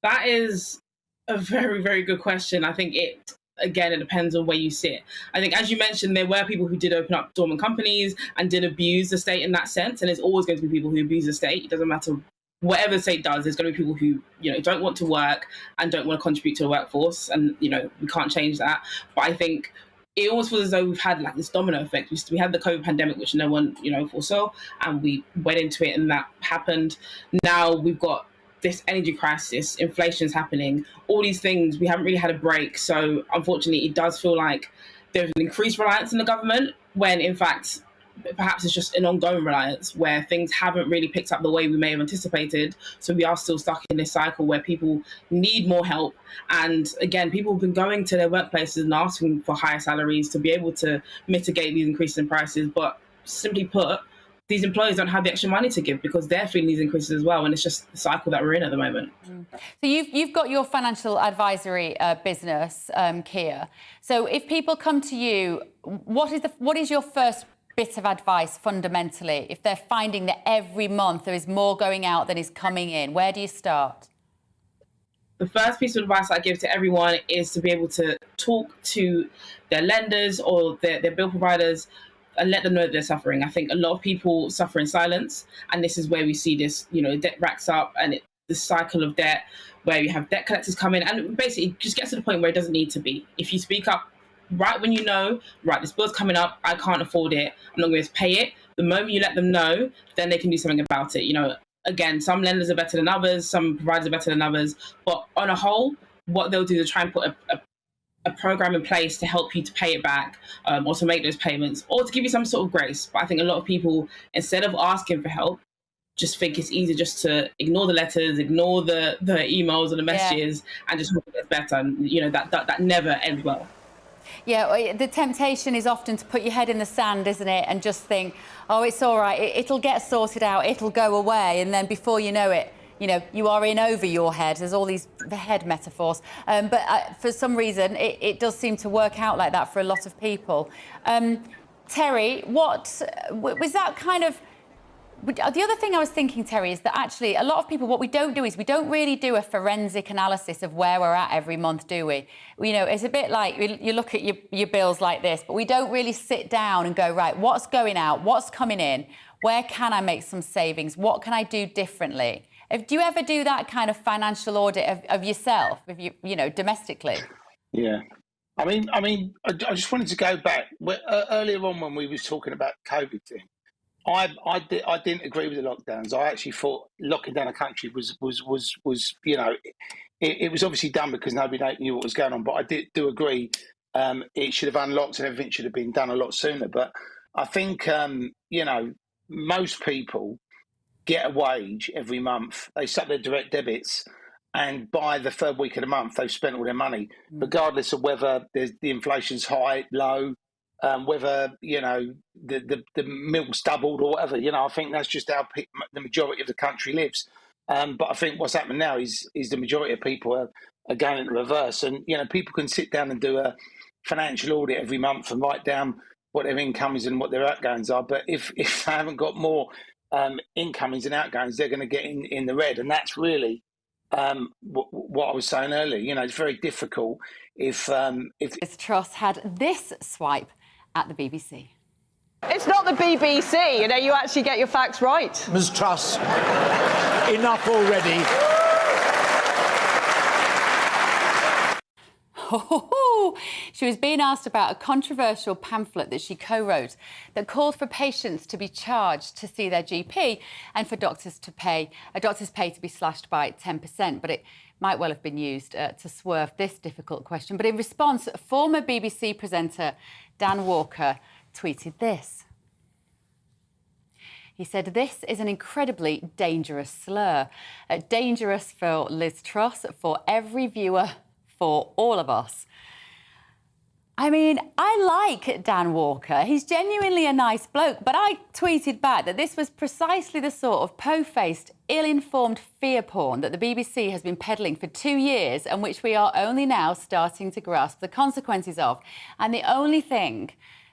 That is a very, very good question. I think it depends on where you sit. I think, as you mentioned, there were people who did open up dormant companies and did abuse the state in that sense. And there's always going to be people who abuse the state. It doesn't matter whatever the state does. There's going to be people who, you know, don't want to work and don't want to contribute to the workforce. And, you know, we can't change that. But I think it almost feels as though we've had like this domino effect. We had the COVID pandemic, which no one, you know, foresaw, and we went into it and that happened. Now we've got this energy crisis, inflation's happening, all these things. We haven't really had a break. So unfortunately, it does feel like there's an increased reliance on the government, when in fact, perhaps it's just an ongoing reliance where things haven't really picked up the way we may have anticipated. So we are still stuck in this cycle where people need more help. And again, people have been going to their workplaces and asking for higher salaries to be able to mitigate these increases in prices. But simply put, these employers don't have the extra money to give because they're feeling these increases as well. And it's just the cycle that we're in at the moment. So you've got your financial advisory business, Kia. So if people come to you, what is your first bit of advice fundamentally if they're finding that every month there is more going out than is coming in? Where do you start? The first piece of advice I give to everyone is to be able to talk to their lenders or their bill providers and let them know that they're suffering. I think a lot of people suffer in silence, and this is where we see this, you know, debt racks up and cycle of debt where you have debt collectors come in, and basically it just gets to the point where it doesn't need to be. If you speak up right when you know, right, this bill's coming up, I can't afford it, I'm not going to pay it, the moment you let them know, then they can do something about it. You know, again, some lenders are better than others, some providers are better than others, but on a whole, what they'll do is try and put a program in place to help you to pay it back, or to make those payments, or to give you some sort of grace. But I think a lot of people, instead of asking for help, just think it's easier just to ignore the letters, ignore the emails and the messages, and just hope it gets better. And you know that never ends well. Yeah, the temptation is often to put your head in the sand, isn't it, and just think, oh, it's all right, it'll get sorted out, it'll go away, and then before you know it, you know, you are in over your head. There's all these head metaphors. But for some reason, it does seem to work out like that for a lot of people. Terry, what was that kind of... The other thing I was thinking, Terry, is that actually a lot of people, what we don't do is we don't really do a forensic analysis of where we're at every month, do we? You know, it's a bit like you look at your bills like this, but we don't really sit down and go, right, what's going out, what's coming in, where can I make some savings, what can I do differently? Do you ever do that kind of financial audit of yourself, if you know, domestically? Yeah. I mean, I just wanted to go back earlier on when we was talking about COVID thing. I didn't agree with the lockdowns. I actually thought locking down a country was you know, it was obviously done because nobody knew what was going on. But I do agree it should have unlocked and everything should have been done a lot sooner. But I think you know, most people get a wage every month. They set their direct debits, and by the third week of the month, they've spent all their money, regardless of whether the inflation's high, low. Whether, you know, the milk's doubled or whatever, you know, I think that's just how the majority of the country lives. But I think what's happening now is the majority of people are going in the reverse. And, you know, people can sit down and do a financial audit every month and write down what their income is and what their outgoings are. But if they haven't got more incomings and outgoings, they're going to get in the red. And that's really what I was saying earlier. You know, it's very difficult if Liz Truss had this swipe at the BBC. It's not the BBC, you know, you actually get your facts right. Ms Truss, enough already. She was being asked about a controversial pamphlet that she co-wrote that called for patients to be charged to see their GP and for doctors' pay to be slashed by 10%. But it might well have been used to swerve this difficult question. But in response, former BBC presenter Dan Walker tweeted this. He said, "This is an incredibly dangerous slur. Dangerous for Liz Truss, for every viewer, for all of us." I mean, I like Dan Walker. He's genuinely a nice bloke, but I tweeted back that this was precisely the sort of po-faced, ill-informed fear porn that the BBC has been peddling for 2 years and which we are only now starting to grasp the consequences of. And the only thing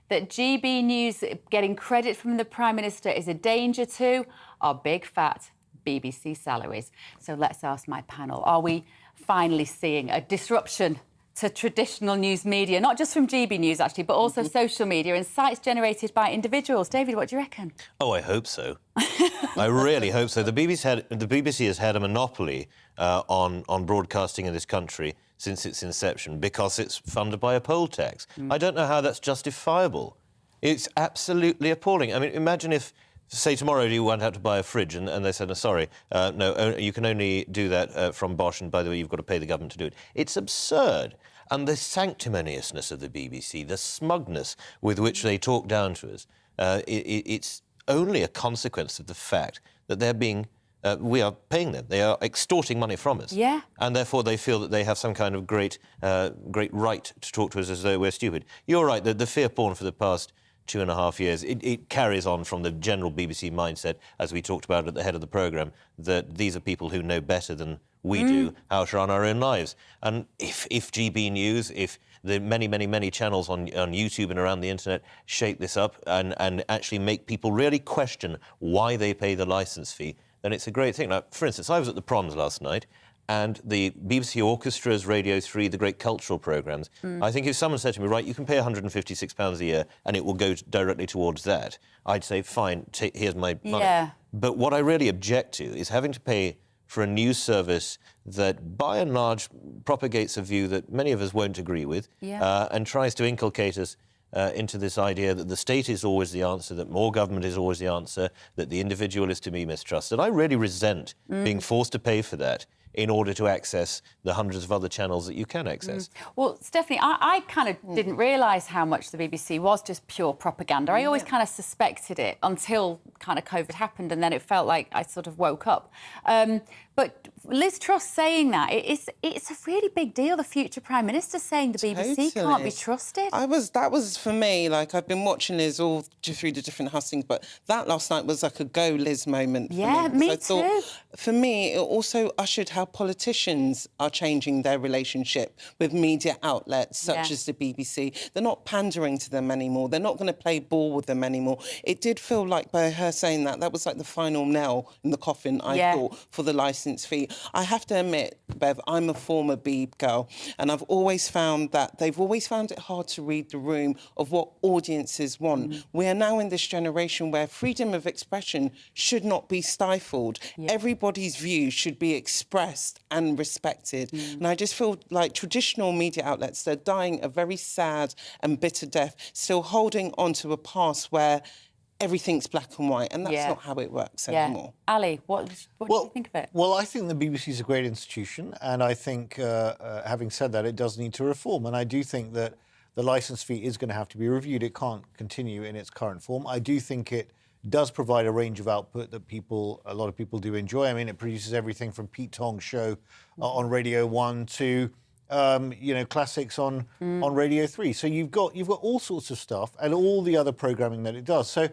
that GB News getting credit from the Prime Minister is a danger to are big, fat BBC salaries. So let's ask my panel, are we finally seeing a disruption to traditional news media, not just from GB News, actually, but also social media and sites generated by individuals? David, what do you reckon? Oh, I hope so. I really hope so. The BBC has had a monopoly on broadcasting in this country since its inception because it's funded by a poll tax. I don't know how that's justifiable. It's absolutely appalling. I mean, imagine if, say, tomorrow you went out to buy a fridge and they said, sorry, no, you can only do that from Bosch, and by the way, you've got to pay the government to do it. It's absurd. And the sanctimoniousness of the BBC, the smugness with which they talk down to us, it's only a consequence of the fact that they're being... we are paying them. They are extorting money from us. Yeah. And therefore they feel that they have some kind of great right to talk to us as though we're stupid. You're right, the fear porn for the past 2.5 years, it carries on from the general BBC mindset, as we talked about at the head of the programme, that these are people who know better than we do how to run our own lives. And if GB News, if the many channels on YouTube and around the internet shape this up and actually make people really question why they pay the licence fee, then it's a great thing. Now, for instance, I was at the Proms last night, and the BBC Orchestras, Radio 3, the great cultural programmes, I think if someone said to me, right, you can pay £156 a year and it will go directly towards that, I'd say, fine, here's my money. Yeah. But what I really object to is having to pay for a news service that, by and large, propagates a view that many of us won't agree with, and tries to inculcate us into this idea that the state is always the answer, that more government is always the answer, that the individual is to be mistrusted. I really resent being forced to pay for that in order to access the hundreds of other channels that you can access. Well, Stephanie, I kind of didn't realise how much the BBC was just pure propaganda. I always kind of suspected it until kind of COVID happened, and then it felt like I sort of woke up. But Liz Truss saying that, it's a really big deal. The future Prime Minister saying the BBC can't be trusted. That was, for me, like, I've been watching Liz all through the different hustings, but that last night was like a go Liz moment for me. Me too. For me, it also ushered how politicians are changing their relationship with media outlets such as the BBC. They're not pandering to them anymore. They're not going to play ball with them anymore. It did feel like, by her saying that was like the final nail in the coffin, I thought, for the licence fee. I have to admit, Bev, I'm a former Beeb girl, and I've always found that they've always found it hard to read the room of what audiences want. We are now in this generation where freedom of expression should not be stifled. Everybody's view should be expressed and respected. And I just feel like traditional media outlets, they're dying a very sad and bitter death, still holding on to a past where everything's black and white, and that's not how it works anymore. Ali, what do you think of it? Well, I think the BBC is a great institution, and I think, having said that, it does need to reform. And I do think that the licence fee is going to have to be reviewed. It can't continue in its current form. I do think it does provide a range of output that a lot of people do enjoy. I mean, it produces everything from Pete Tong's show on Radio 1 to classics on Radio 3. So you've got all sorts of stuff and all the other programming that it does. So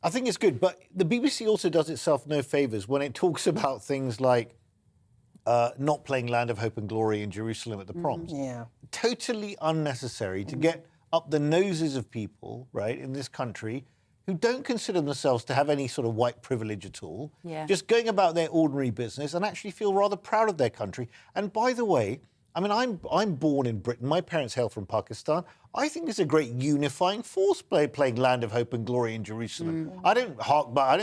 I think it's good. But the BBC also does itself no favours when it talks about things like not playing Land of Hope and Glory in Jerusalem at the proms. Totally unnecessary to get up the noses of people, right, in this country who don't consider themselves to have any sort of white privilege at all, just going about their ordinary business and actually feel rather proud of their country. And by the way, I mean, I'm born in Britain. My parents hail from Pakistan. I think it's a great unifying force playing Land of Hope and Glory in Jerusalem. I don't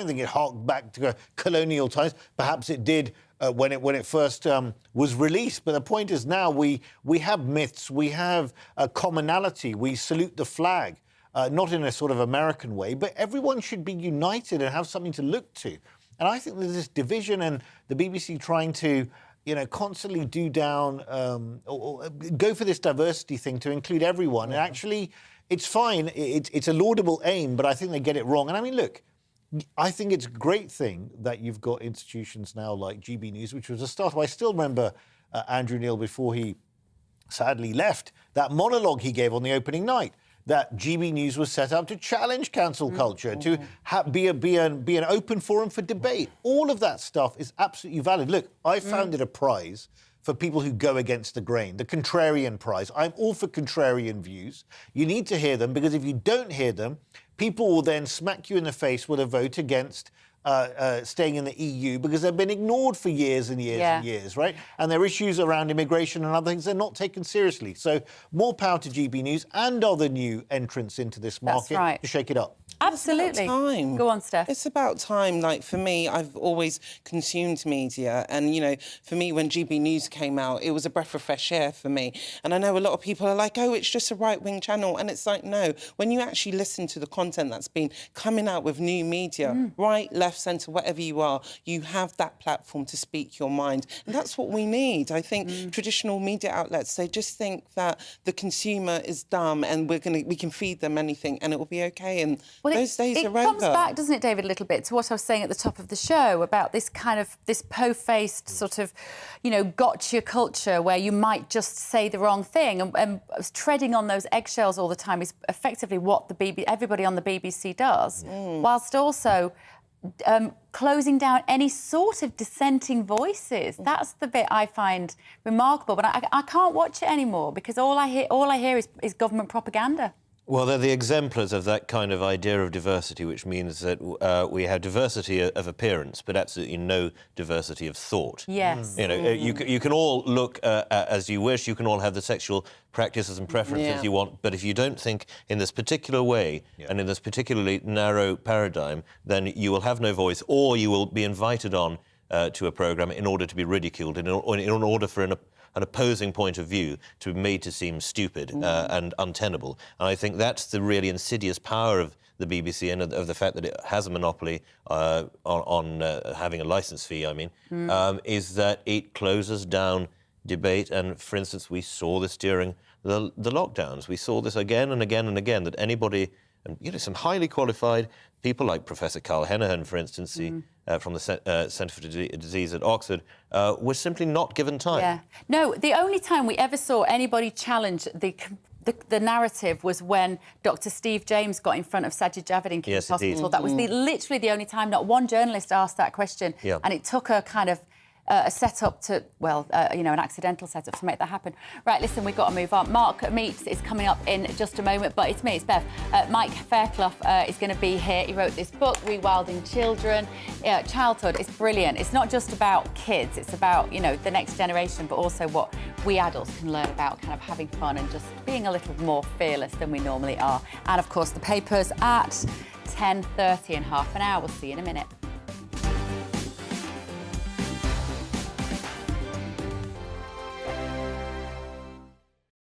think it harked back to colonial times. Perhaps it did when it first was released. But the point is now we have myths, we have a commonality. We salute the flag, not in a sort of American way, but everyone should be united and have something to look to. And I think there's this division and the BBC trying to constantly do down or go for this diversity thing to include everyone. And actually, it's fine. It's a laudable aim, but I think they get it wrong. And I mean, look, I think it's a great thing that you've got institutions now like GBNews, which was a start. I still remember Andrew Neil before he sadly left, that monologue he gave on the opening night, that GBNews was set up to challenge cancel culture, to be an open forum for debate. All of that stuff is absolutely valid. Look, I founded a prize for people who go against the grain, the contrarian prize. I'm all for contrarian views. You need to hear them, because if you don't hear them, people will then smack you in the face with a vote against staying in the EU, because they've been ignored for years and years and years, right? And their issues around immigration and other things, they're not taken seriously. So more power to GBNews and other new entrants into this market to shake it up. Absolutely. It's about time. Go on, Steph. It's about time. Like, for me, I've always consumed media. And, for me, when GBNews came out, it was a breath of fresh air for me. And I know a lot of people are like, oh, it's just a right-wing channel. And it's like, no. When you actually listen to the content that's been coming out with new media, right, left, centre, whatever you are, you have that platform to speak your mind. And that's what we need. I think traditional media outlets, they just think that the consumer is dumb and we can feed them anything and it will be okay. And those days are over. It comes back, doesn't it, David, a little bit to what I was saying at the top of the show about this kind of, this po-faced sort of, gotcha culture where you might just say the wrong thing. And treading on those eggshells all the time is effectively what everybody on the BBC does, whilst also closing down any sort of dissenting voices. That's the bit I find remarkable. But I can't watch it anymore because all I hear is government propaganda. Well, they're the exemplars of that kind of idea of diversity, which means that we have diversity of appearance, but absolutely no diversity of thought. Yes. You can all look as you wish, you can all have the sexual practices and preferences you want, but if you don't think in this particular way and in this particularly narrow paradigm, then you will have no voice, or you will be invited on to a programme in order to be ridiculed, in order for an opposing point of view to be made to seem stupid and untenable. And I think that's the really insidious power of the BBC and of the fact that it has a monopoly on having a licence fee, is that it closes down debate. And, for instance, we saw this during the lockdowns. We saw this again and again and again, that anybody, and some highly qualified people like Professor Carl Heneghan, for instance, from the Centre for Disease at Oxford, were simply not given time. Yeah. No, the only time we ever saw anybody challenge the narrative was when Dr. Steve James got in front of Sajid Javid in King's Hospital. That was literally the only time not one journalist asked that question. Yeah. And it took a kind of a setup to, an accidental setup to make that happen. Right, listen, we've got to move on. Mark Meets is coming up in just a moment, but it's me, it's Bev. Mike Fairclough is going to be here. He wrote this book, Rewilding Childhood. It's brilliant. It's not just about kids, it's about, the next generation, but also what we adults can learn about kind of having fun and just being a little more fearless than we normally are. And, of course, the papers at 10:30 in half an hour. We'll see you in a minute.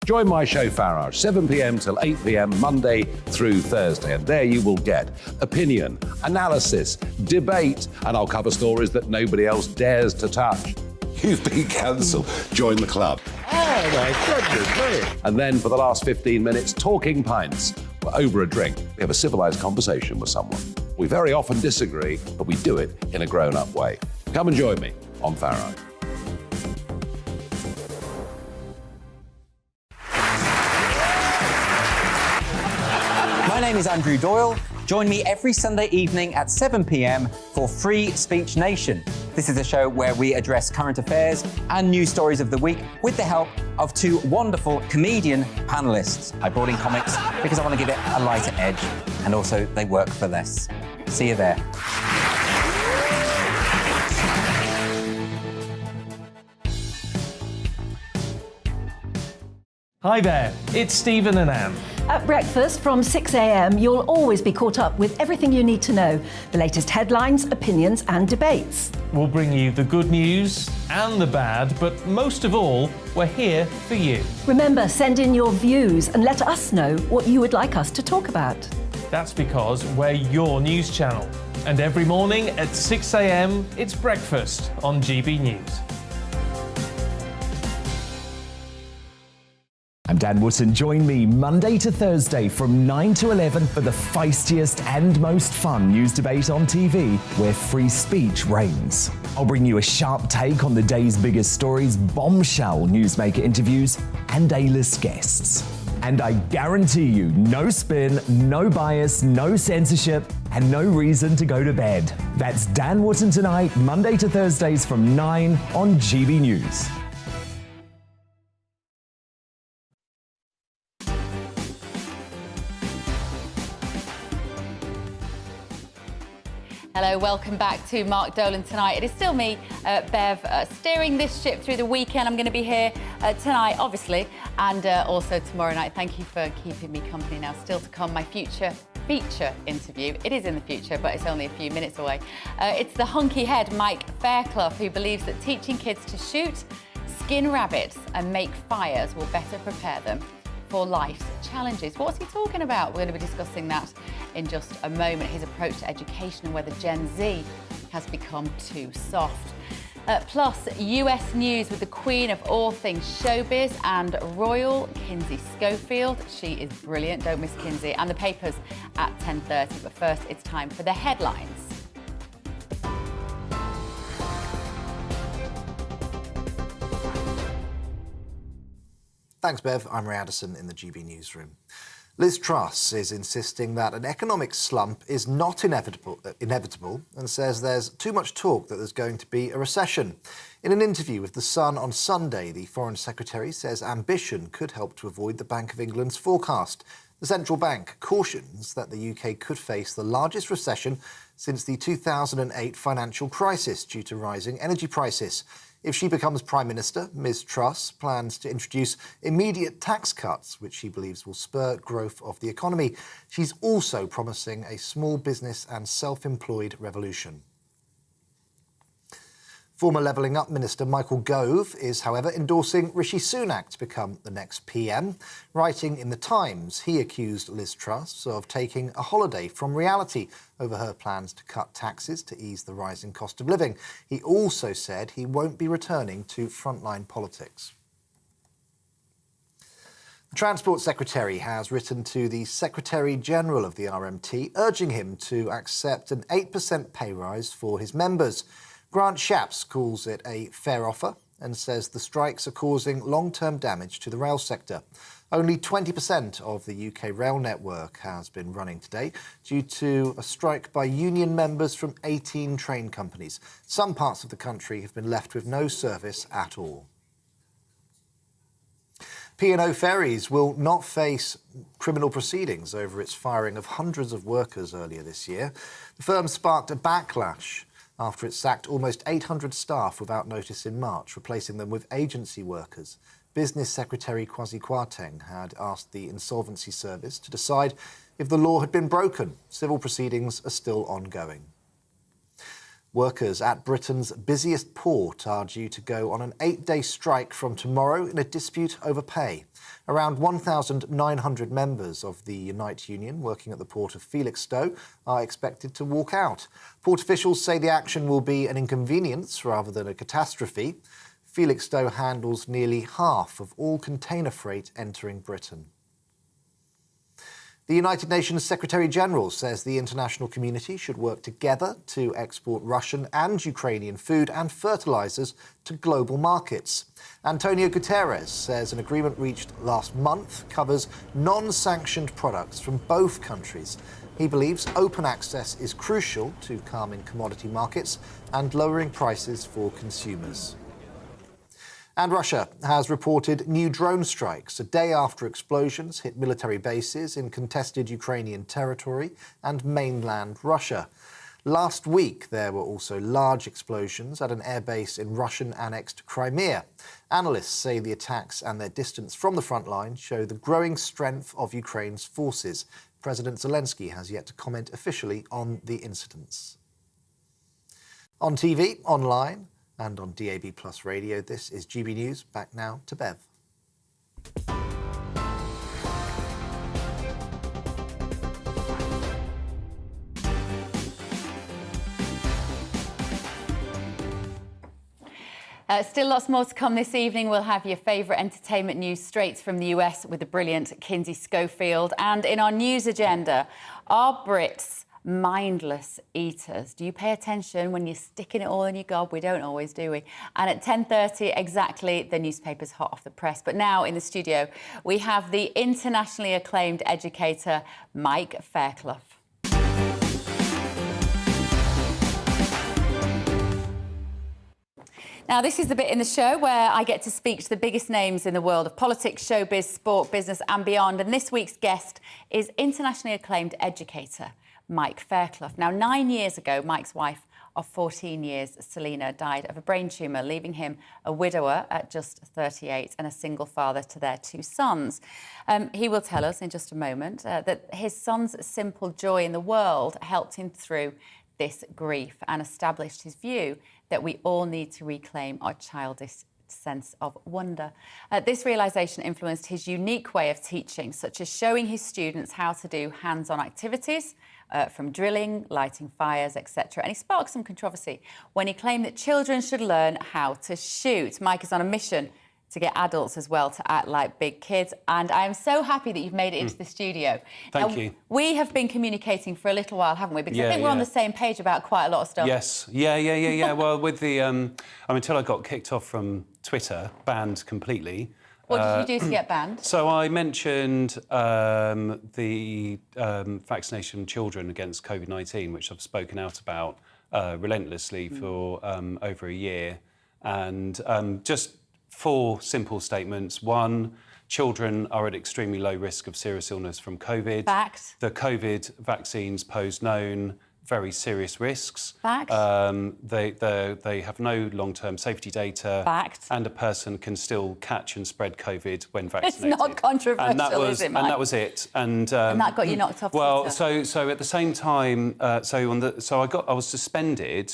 Join my show Farage, 7 p.m. till 8 p.m. Monday through Thursday, and there you will get opinion, analysis, debate, and I'll cover stories that nobody else dares to touch. You've been cancelled. Join the club. Oh my goodness me. And then for the last 15 minutes, talking pints. We're over a drink. We have a civilised conversation with someone. We very often disagree, but we do it in a grown-up way. Come and join me on Farage. My name is Andrew Doyle. Join me every Sunday evening at 7 p.m. for Free Speech Nation. This is a show where we address current affairs and news stories of the week with the help of two wonderful comedian panellists. I brought in comics because I want to give it a lighter edge, and also they work for less. See you there. Hi there, it's Stephen and Anne. At breakfast from 6 a.m, you'll always be caught up with everything you need to know, the latest headlines, opinions and debates. We'll bring you the good news and the bad, but most of all, we're here for you. Remember, send in your views and let us know what you would like us to talk about. That's because we're your news channel. And every morning at 6 a.m, it's breakfast on GB News. I'm Dan Wootton. Join me Monday to Thursday from 9 to 11 for the feistiest and most fun news debate on TV, where free speech reigns. I'll bring you a sharp take on the day's biggest stories, bombshell newsmaker interviews, and A-list guests. And I guarantee you, no spin, no bias, no censorship, and no reason to go to bed. That's Dan Wootton Tonight, Monday to Thursdays from 9 on GB News. Hello, welcome back to Mark Dolan Tonight. It is still me, Bev, steering this ship through the weekend. I'm going to be here tonight, obviously, and also tomorrow night. Thank you for keeping me company. Now, still to come, my future feature interview. It is in the future, but it's only a few minutes away. It's the hunky head, Mike Fairclough, who believes that teaching kids to shoot, skin rabbits and make fires will better prepare them for life's challenges. What's he talking about? We're going to be discussing that in just a moment. His approach to education and whether Gen Z has become too soft. Plus, US news with the queen of all things showbiz and royal, Kinsey Schofield. She is brilliant, don't miss Kinsey. And the papers at 10:30. But first, it's time for the headlines. Thanks, Bev. I'm Ray Addison in the GB newsroom. Liz Truss is insisting that an economic slump is not inevitable and says there's too much talk that there's going to be a recession. In an interview with The Sun on Sunday, the Foreign Secretary says ambition could help to avoid the Bank of England's forecast. The central bank cautions that the UK could face the largest recession since the 2008 financial crisis due to rising energy prices. If she becomes Prime Minister, Ms Truss plans to introduce immediate tax cuts, which she believes will spur growth of the economy. She's also promising a small business and self-employed revolution. Former Levelling Up Minister Michael Gove is, however, endorsing Rishi Sunak to become the next PM. Writing in The Times, he accused Liz Truss of taking a holiday from reality over her plans to cut taxes to ease the rising cost of living. He also said he won't be returning to frontline politics. The Transport Secretary has written to the Secretary-General of the RMT, urging him to accept an 8% pay rise for his members. Grant Shapps calls it a fair offer and says the strikes are causing long-term damage to the rail sector. Only 20% of the UK rail network has been running today due to a strike by union members from 18 train companies. Some parts of the country have been left with no service at all. P&O Ferries will not face criminal proceedings over its firing of hundreds of workers earlier this year. The firm sparked a backlash after it sacked almost 800 staff without notice in March, replacing them with agency workers. Business Secretary Kwasi Kwarteng had asked the Insolvency Service to decide if the law had been broken. Civil proceedings are still ongoing. Workers at Britain's busiest port are due to go on an 8-day strike from tomorrow in a dispute over pay. Around 1,900 members of the Unite Union working at the port of Felixstowe are expected to walk out. Port officials say the action will be an inconvenience rather than a catastrophe. Felixstowe handles nearly half of all container freight entering Britain. The United Nations Secretary-General says the international community should work together to export Russian and Ukrainian food and fertilizers to global markets. Antonio Guterres says an agreement reached last month covers non-sanctioned products from both countries. He believes open access is crucial to calming commodity markets and lowering prices for consumers. And Russia has reported new drone strikes a day after explosions hit military bases in contested Ukrainian territory and mainland Russia. Last week, there were also large explosions at an airbase in Russian-annexed Crimea. Analysts say the attacks and their distance from the front line show the growing strength of Ukraine's forces. President Zelensky has yet to comment officially on the incidents. On TV, online, and on DAB+ radio, this is GB News. Back now to Bev. Still lots more to come this evening. We'll have your favourite entertainment news straight from the US with the brilliant Kinsey Schofield. And in our news agenda, are Brits mindless eaters? Do you pay attention when you're sticking it all in your gob? We don't always, do we? And at 10:30 exactly, the newspaper's hot off the press. But now in the studio, we have the internationally acclaimed educator, Mike Fairclough. Now, this is the bit in the show where I get to speak to the biggest names in the world of politics, showbiz, sport, business and beyond. And this week's guest is internationally acclaimed educator, Mike Fairclough. Now, 9 years ago, Mike's wife of 14 years, Selena, died of a brain tumour, leaving him a widower at just 38 and a single father to their 2 sons. He will tell us in just a moment that his son's simple joy in the world helped him through this grief and established his view that we all need to reclaim our childish sense of wonder. This realisation influenced his unique way of teaching, such as showing his students how to do hands-on activities, from drilling, lighting fires, etc. And he sparked some controversy when he claimed that children should learn how to shoot. Mike is on a mission to get adults as well to act like big kids. And I am so happy that you've made it into the studio. Thank you. We have been communicating for a little while, haven't we? Because I think we're on the same page about quite a lot of stuff. Yes. Yeah. Well, with the... until I got kicked off from Twitter, banned completely. What did you do to get banned? So I mentioned the vaccination of children against COVID-19, which I've spoken out about relentlessly for over a year. And just 4 simple statements. 1, children are at extremely low risk of serious illness from COVID. Fact. The COVID vaccines pose known very serious risks. Fact. They have no long-term safety data. Fact. And a person can still catch and spread COVID when vaccinated. It's not controversial, is it, Mike? And that was it. And that got you knocked off Well, Twitter. so at the same time, I was suspended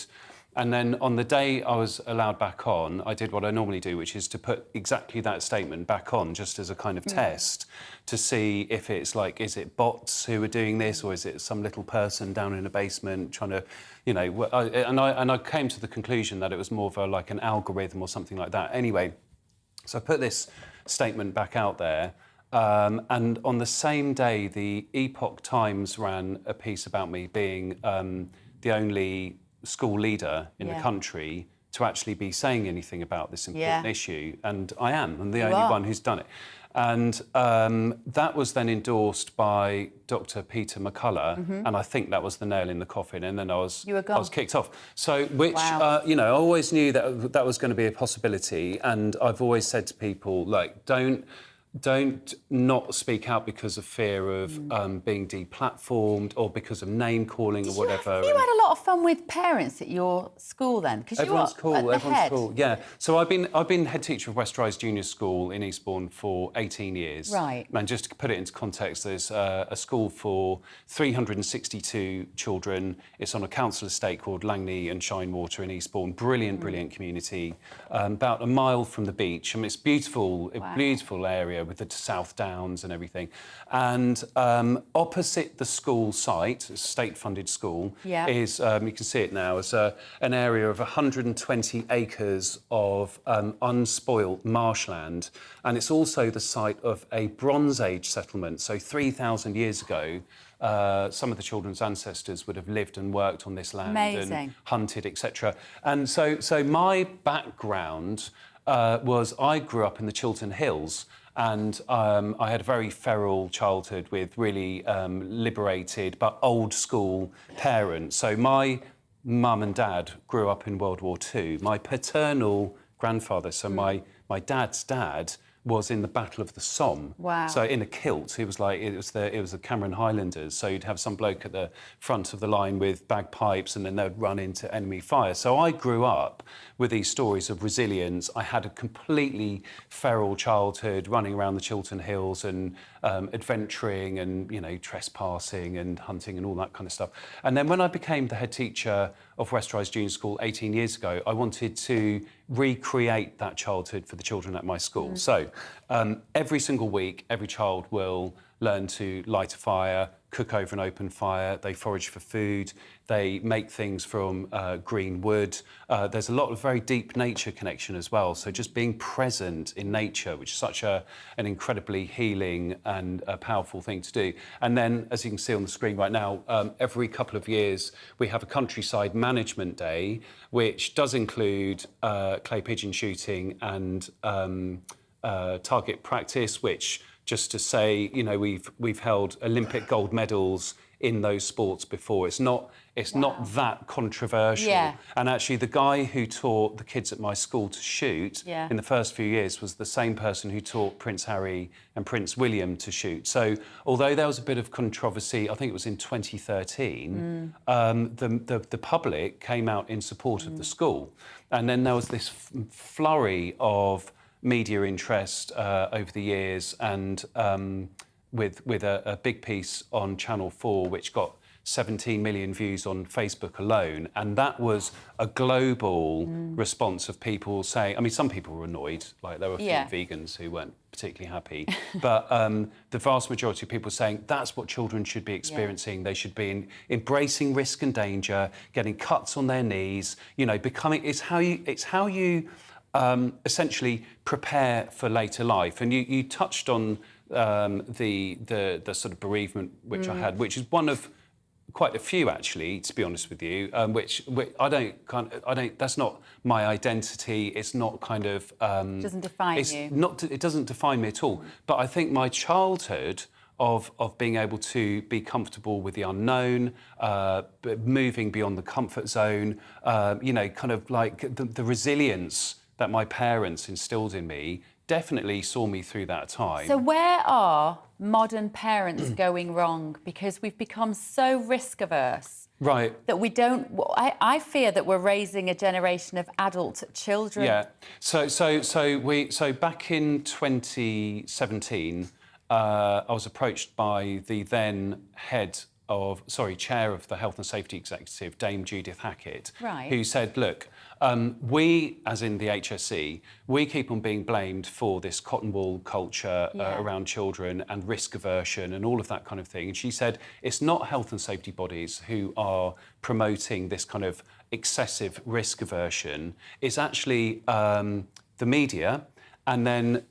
And then on the day I was allowed back on, I did what I normally do, which is to put exactly that statement back on, just as a kind of test, to see if it's like, is it bots who are doing this, or is it some little person down in a basement trying to, you know, and I came to the conclusion that it was more of like an algorithm or something like that. Anyway, so I put this statement back out there. And on the same day, the Epoch Times ran a piece about me being the only school leader in the country to actually be saying anything about this important issue. And I am. I'm the only one who's done it. And that was then endorsed by Dr. Peter McCullough, and I think that was the nail in the coffin. And then I was kicked off. So, which you know, I always knew that that was going to be a possibility, and I've always said to people, like, don't not speak out because of fear of being deplatformed or because of name calling or whatever. You had a lot of fun with parents at your school then, because everyone's cool. Yeah. So I've been head teacher of West Rise Junior School in Eastbourne for 18 years. Right. And just to put it into context, there's a school for 362 children. It's on a council estate called Langley and Shinewater in Eastbourne. Brilliant community. About a mile from the beach. I mean, it's beautiful, a beautiful area with the South Downs and everything. And opposite the school site, a state-funded school, is, you can see it now, as an area of 120 acres of unspoilt marshland. And it's also the site of a Bronze Age settlement. So 3,000 years ago, some of the children's ancestors would have lived and worked on this land and hunted, etc. And so my background was I grew up in the Chiltern Hills. And I had a very feral childhood with really liberated but old school parents. So my mum and dad grew up in World War II. My paternal grandfather, so my dad's dad, was in the Battle of the Somme. Wow. So in a kilt, it was the Cameron Highlanders. So you'd have some bloke at the front of the line with bagpipes, and then they'd run into enemy fire. So I grew up with these stories of resilience. I had a completely feral childhood, running around the Chiltern Hills and adventuring and, you know, trespassing and hunting and all that kind of stuff. And then when I became the head teacher of West Rise Junior School 18 years ago, I wanted to recreate that childhood for the children at my school. So every single week, every child will learn to light a fire, cook over an open fire, they forage for food, they make things from green wood. There's a lot of very deep nature connection as well. So just being present in nature, which is such an incredibly healing and powerful thing to do. And then, as you can see on the screen right now, every couple of years we have a countryside management day, which does include clay pigeon shooting and target practice, which, just to say, you know, we've held Olympic gold medals in those sports before. It's not that controversial. Yeah. And actually, the guy who taught the kids at my school to shoot in the first few years was the same person who taught Prince Harry and Prince William to shoot. So although there was a bit of controversy, I think it was in 2013, the public came out in support of the school. And then there was this flurry of media interest over the years, and with a big piece on Channel 4, which got 17 million views on Facebook alone. And that was a global response of people saying, I mean, some people were annoyed, like there were a few vegans who weren't particularly happy, but the vast majority of people saying that's what children should be experiencing. They should be embracing risk and danger, getting cuts on their knees, you know, it's how you essentially prepare for later life. And you touched on the sort of bereavement which I had, which is one of quite a few, actually, to be honest with you, which that's not my identity. It's not kind of doesn't define you. It doesn't define me at all. But I think my childhood of being able to be comfortable with the unknown, moving beyond the comfort zone, you know, kind of like the resilience that my parents instilled in me definitely saw me through that time. So where are modern parents going wrong? Because we've become so risk averse. Right. That we don't... I fear that we're raising a generation of adult children. Yeah. So back in 2017, I was approached by the then head chair of the Health and Safety Executive, Dame Judith Hackett, Right. who said, look, we, as in the HSE, we keep on being blamed for this cotton wool culture around children and risk aversion and all of that kind of thing. And she said, it's not health and safety bodies who are promoting this kind of excessive risk aversion. It's actually the media and then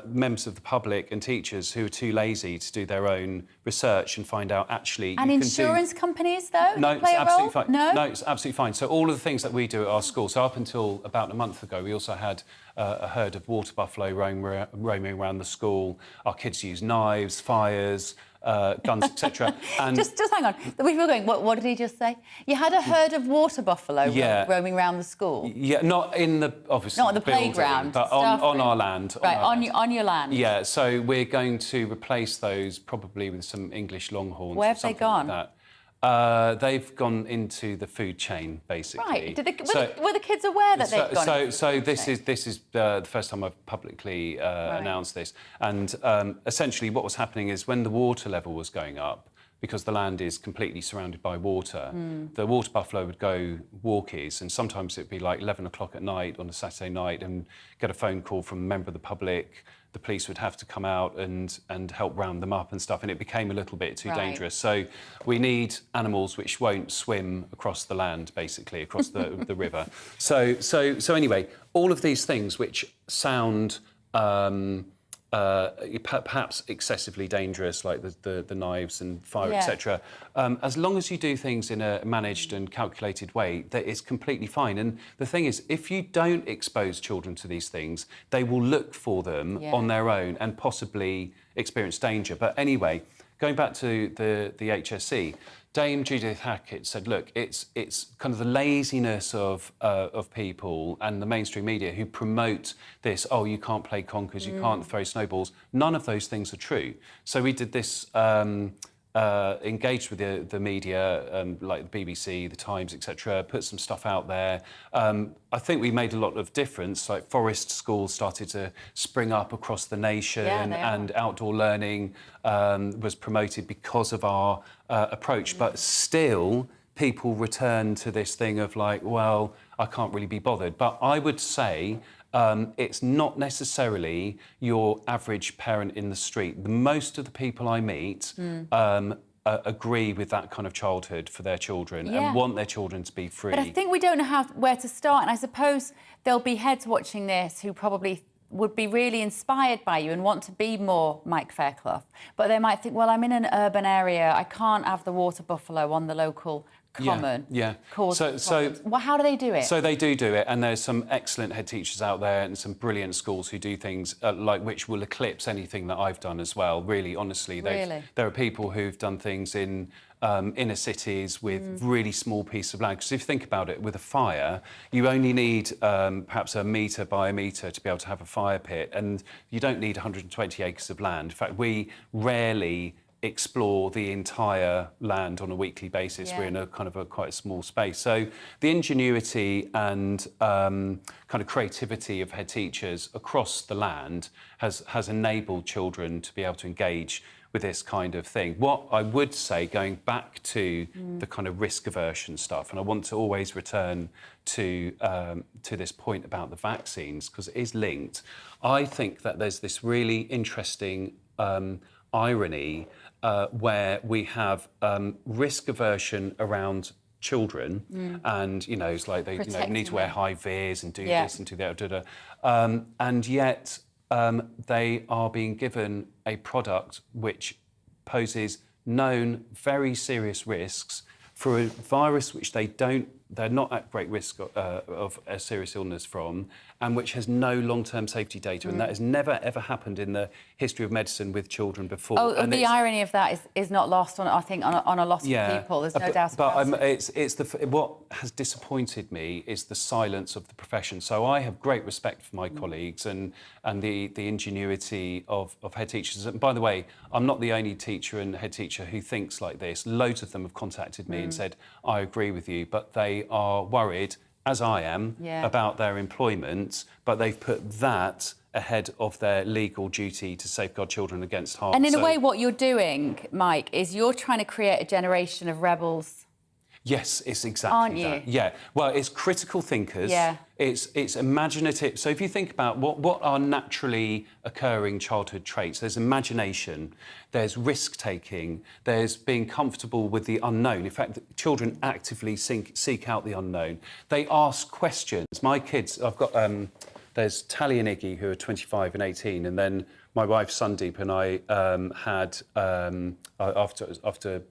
members of the public and teachers who are too lazy to do their own research and find out actually... And insurance companies, though, No, play it's a absolutely role? fine. No? No, it's absolutely fine. So all of the things that we do at our school, so up until about a month ago, we also had a herd of water buffalo roaming around the school. Our kids use knives, fires, guns, etc. And Just hang on. We were going, what did he just say? You had a herd of water buffalo roaming around the school? Yeah, not in the, obviously, Not on the building, playground, but staff on room. our land. Right, our land. on your land. Yeah, so we're going to replace those probably with some English longhorns. Where or have they something gone? Like that. They've gone into the food chain, basically. Right. Were the kids aware that they'd gone? So this is the first time I've publicly announced this, and essentially what was happening is when the water level was going up, because the land is completely surrounded by water, the water buffalo would go walkies, and sometimes it'd be like 11 o'clock at night on a Saturday night and get a phone call from a member of the public. The police would have to come out and help round them up and stuff, and it became a little bit too dangerous. So we need animals which won't swim across the land, basically, across the river. So anyway, all of these things which sound perhaps excessively dangerous, like the knives and fire, etc. As long as you do things in a managed and calculated way, that is completely fine. And the thing is, if you don't expose children to these things, they will look for them on their own and possibly experience danger. But anyway, going back to the HSE, Dame Judith Hackett said, look, it's kind of the laziness of people and the mainstream media who promote this, oh, you can't play conkers, you can't throw snowballs. None of those things are true. So we did this, engaged with the media, like the BBC, the Times, etc., put some stuff out there. I think we made a lot of difference, like forest schools started to spring up across the nation, and outdoor learning was promoted because of our approach. But still, people return to this thing of like, well, I can't really be bothered. But I would say it's not necessarily your average parent in the street. Most of the people I meet agree with that kind of childhood for their children and want their children to be free. But I think we don't know where to start, and I suppose there'll be heads watching this who probably would be really inspired by you and want to be more Mike Fairclough. But they might think, well, I'm in an urban area, I can't have the water buffalo on the local common. Well, how do they do it? So they do it, and there's some excellent head teachers out there and some brilliant schools who do things like which will eclipse anything that I've done as well. Really, honestly, there are people who've done things in inner cities with really small pieces of land. Because if you think about it, with a fire, you only need perhaps a metre by a metre to be able to have a fire pit, and you don't need 120 acres of land. In fact, we rarely explore the entire land on a weekly basis. We're in a kind of quite a small space. So the ingenuity and kind of creativity of head teachers across the land has enabled children to be able to engage with this kind of thing. What I would say, going back to the kind of risk aversion stuff, and I want to always return to this point about the vaccines, because it is linked. I think that there's this really interesting irony where we have risk aversion around children, and it's like they need to wear high vis and do this and do that, and yet they are being given a product which poses known very serious risks for a virus which they're not at great risk of a serious illness from, and which has no long-term safety data, and that has never ever happened in the history of medicine with children before. And the irony of that is not lost on, I think, on a lot of people. There's no doubt about it. What has disappointed me is the silence of the profession. So I have great respect for my colleagues and the ingenuity of head teachers. And by the way, I'm not the only teacher and head teacher who thinks like this. Loads of them have contacted me and said, I agree with you, but they are worried, as I am, about their employment, but they've put that ahead of their legal duty to safeguard children against harm. And in a way, what you're doing, Mike, is you're trying to create a generation of rebels. Yes, it's exactly Aren't you? that. Yeah. Well, it's critical thinkers. Yeah. It's imaginative. So if you think about what are naturally occurring childhood traits, there's imagination, there's risk-taking, there's being comfortable with the unknown. In fact, children actively seek out the unknown. They ask questions. My kids, I've got, there's Tally and Iggy, who are 25 and 18, and then my wife, Sandeep, and I had, after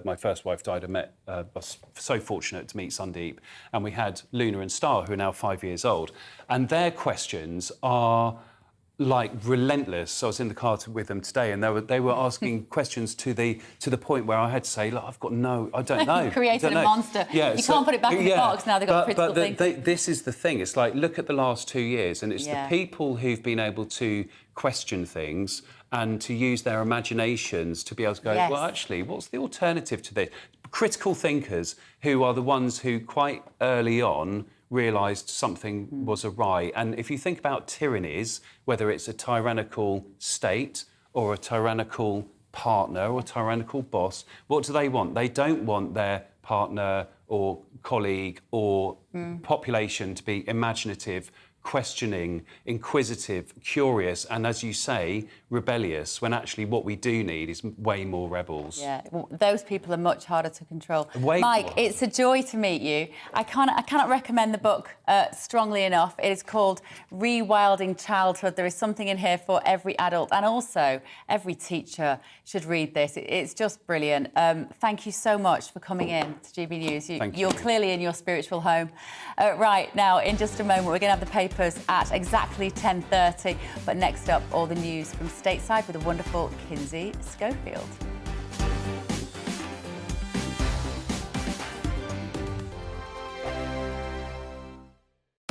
my first wife died, I was so fortunate to meet Sandeep, and we had Luna and Star, who are now 5 years old, and their questions are like relentless. So I was in the car with them today, and they were asking questions to the point where I had to say, look, I don't know. Created a monster. Yeah, you can't put it back in the box now. They've got critical thinking. This is the thing. It's like, look at the last 2 years, and it's the people who've been able to question things and to use their imaginations to be able to go, well, actually, what's the alternative to this? Critical thinkers who are the ones who quite early on realised something was awry. And if you think about tyrannies, whether it's a tyrannical state or a tyrannical partner or a tyrannical boss, what do they want? They don't want their partner or colleague or population to be imaginative, questioning, inquisitive, curious, and, as you say, rebellious, when actually what we do need is way more rebels. Yeah, well, those people are much harder to control. Way Mike, more. it's a joy to meet you. I cannot recommend the book strongly enough. It is called Rewilding Childhood. There is something in here for every adult, and also every teacher should read this. It's just brilliant. Thank you so much for coming in to GB News. You're clearly in your spiritual home. Right, now, in just a moment, we're going to have the papers at exactly 10:30. But next up, all the news from stateside with the wonderful Kinsey Schofield.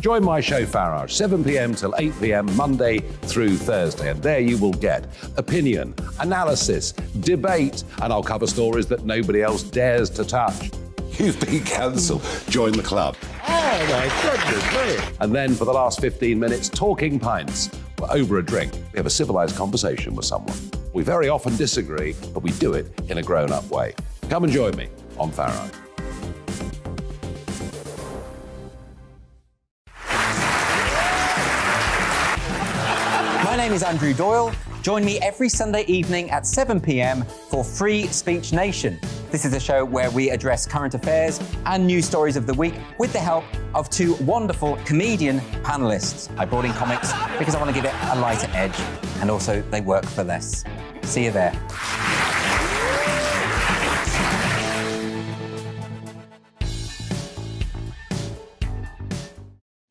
Join my show Farage, 7 p.m. till 8 p.m. Monday through Thursday, and there you will get opinion, analysis, debate, and I'll cover stories that nobody else dares to touch. You've been cancelled. Join the club. Oh my goodness me. And then for the last 15 minutes, talking pints over a drink. We have a civilised conversation with someone. We very often disagree, but we do it in a grown-up way. Come and join me on Farage. My name is Andrew Doyle. Join me every Sunday evening at 7 p.m. for Free Speech Nation. This is a show where we address current affairs and news stories of the week with the help of two wonderful comedian panellists. I brought in comics because I want to give it a lighter edge, and also they work for less. See you there.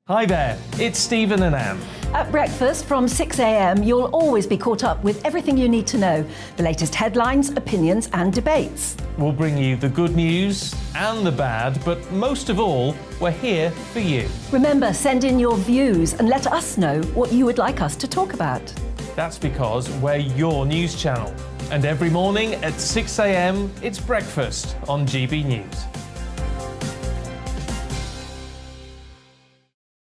Hi there, it's Stephen and Anne. At breakfast from 6 a.m, you'll always be caught up with everything you need to know, the latest headlines, opinions and debates. We'll bring you the good news and the bad, but most of all, we're here for you. Remember, send in your views and let us know what you would like us to talk about. That's because we're your news channel. And every morning at 6 a.m, it's breakfast on GB News.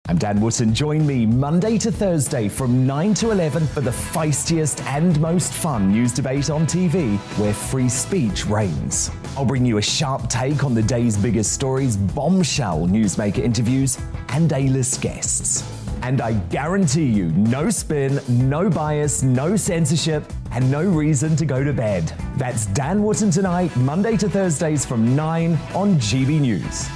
I'm Dan Wootton. Join me Monday to Thursday from 9 to 11 for the feistiest and most fun news debate on TV, where free speech reigns. I'll bring you a sharp take on the day's biggest stories, bombshell newsmaker interviews, and A-list guests. And I guarantee you, no spin, no bias, no censorship, and no reason to go to bed. That's Dan Wootton Tonight, Monday to Thursdays from 9 on GB News.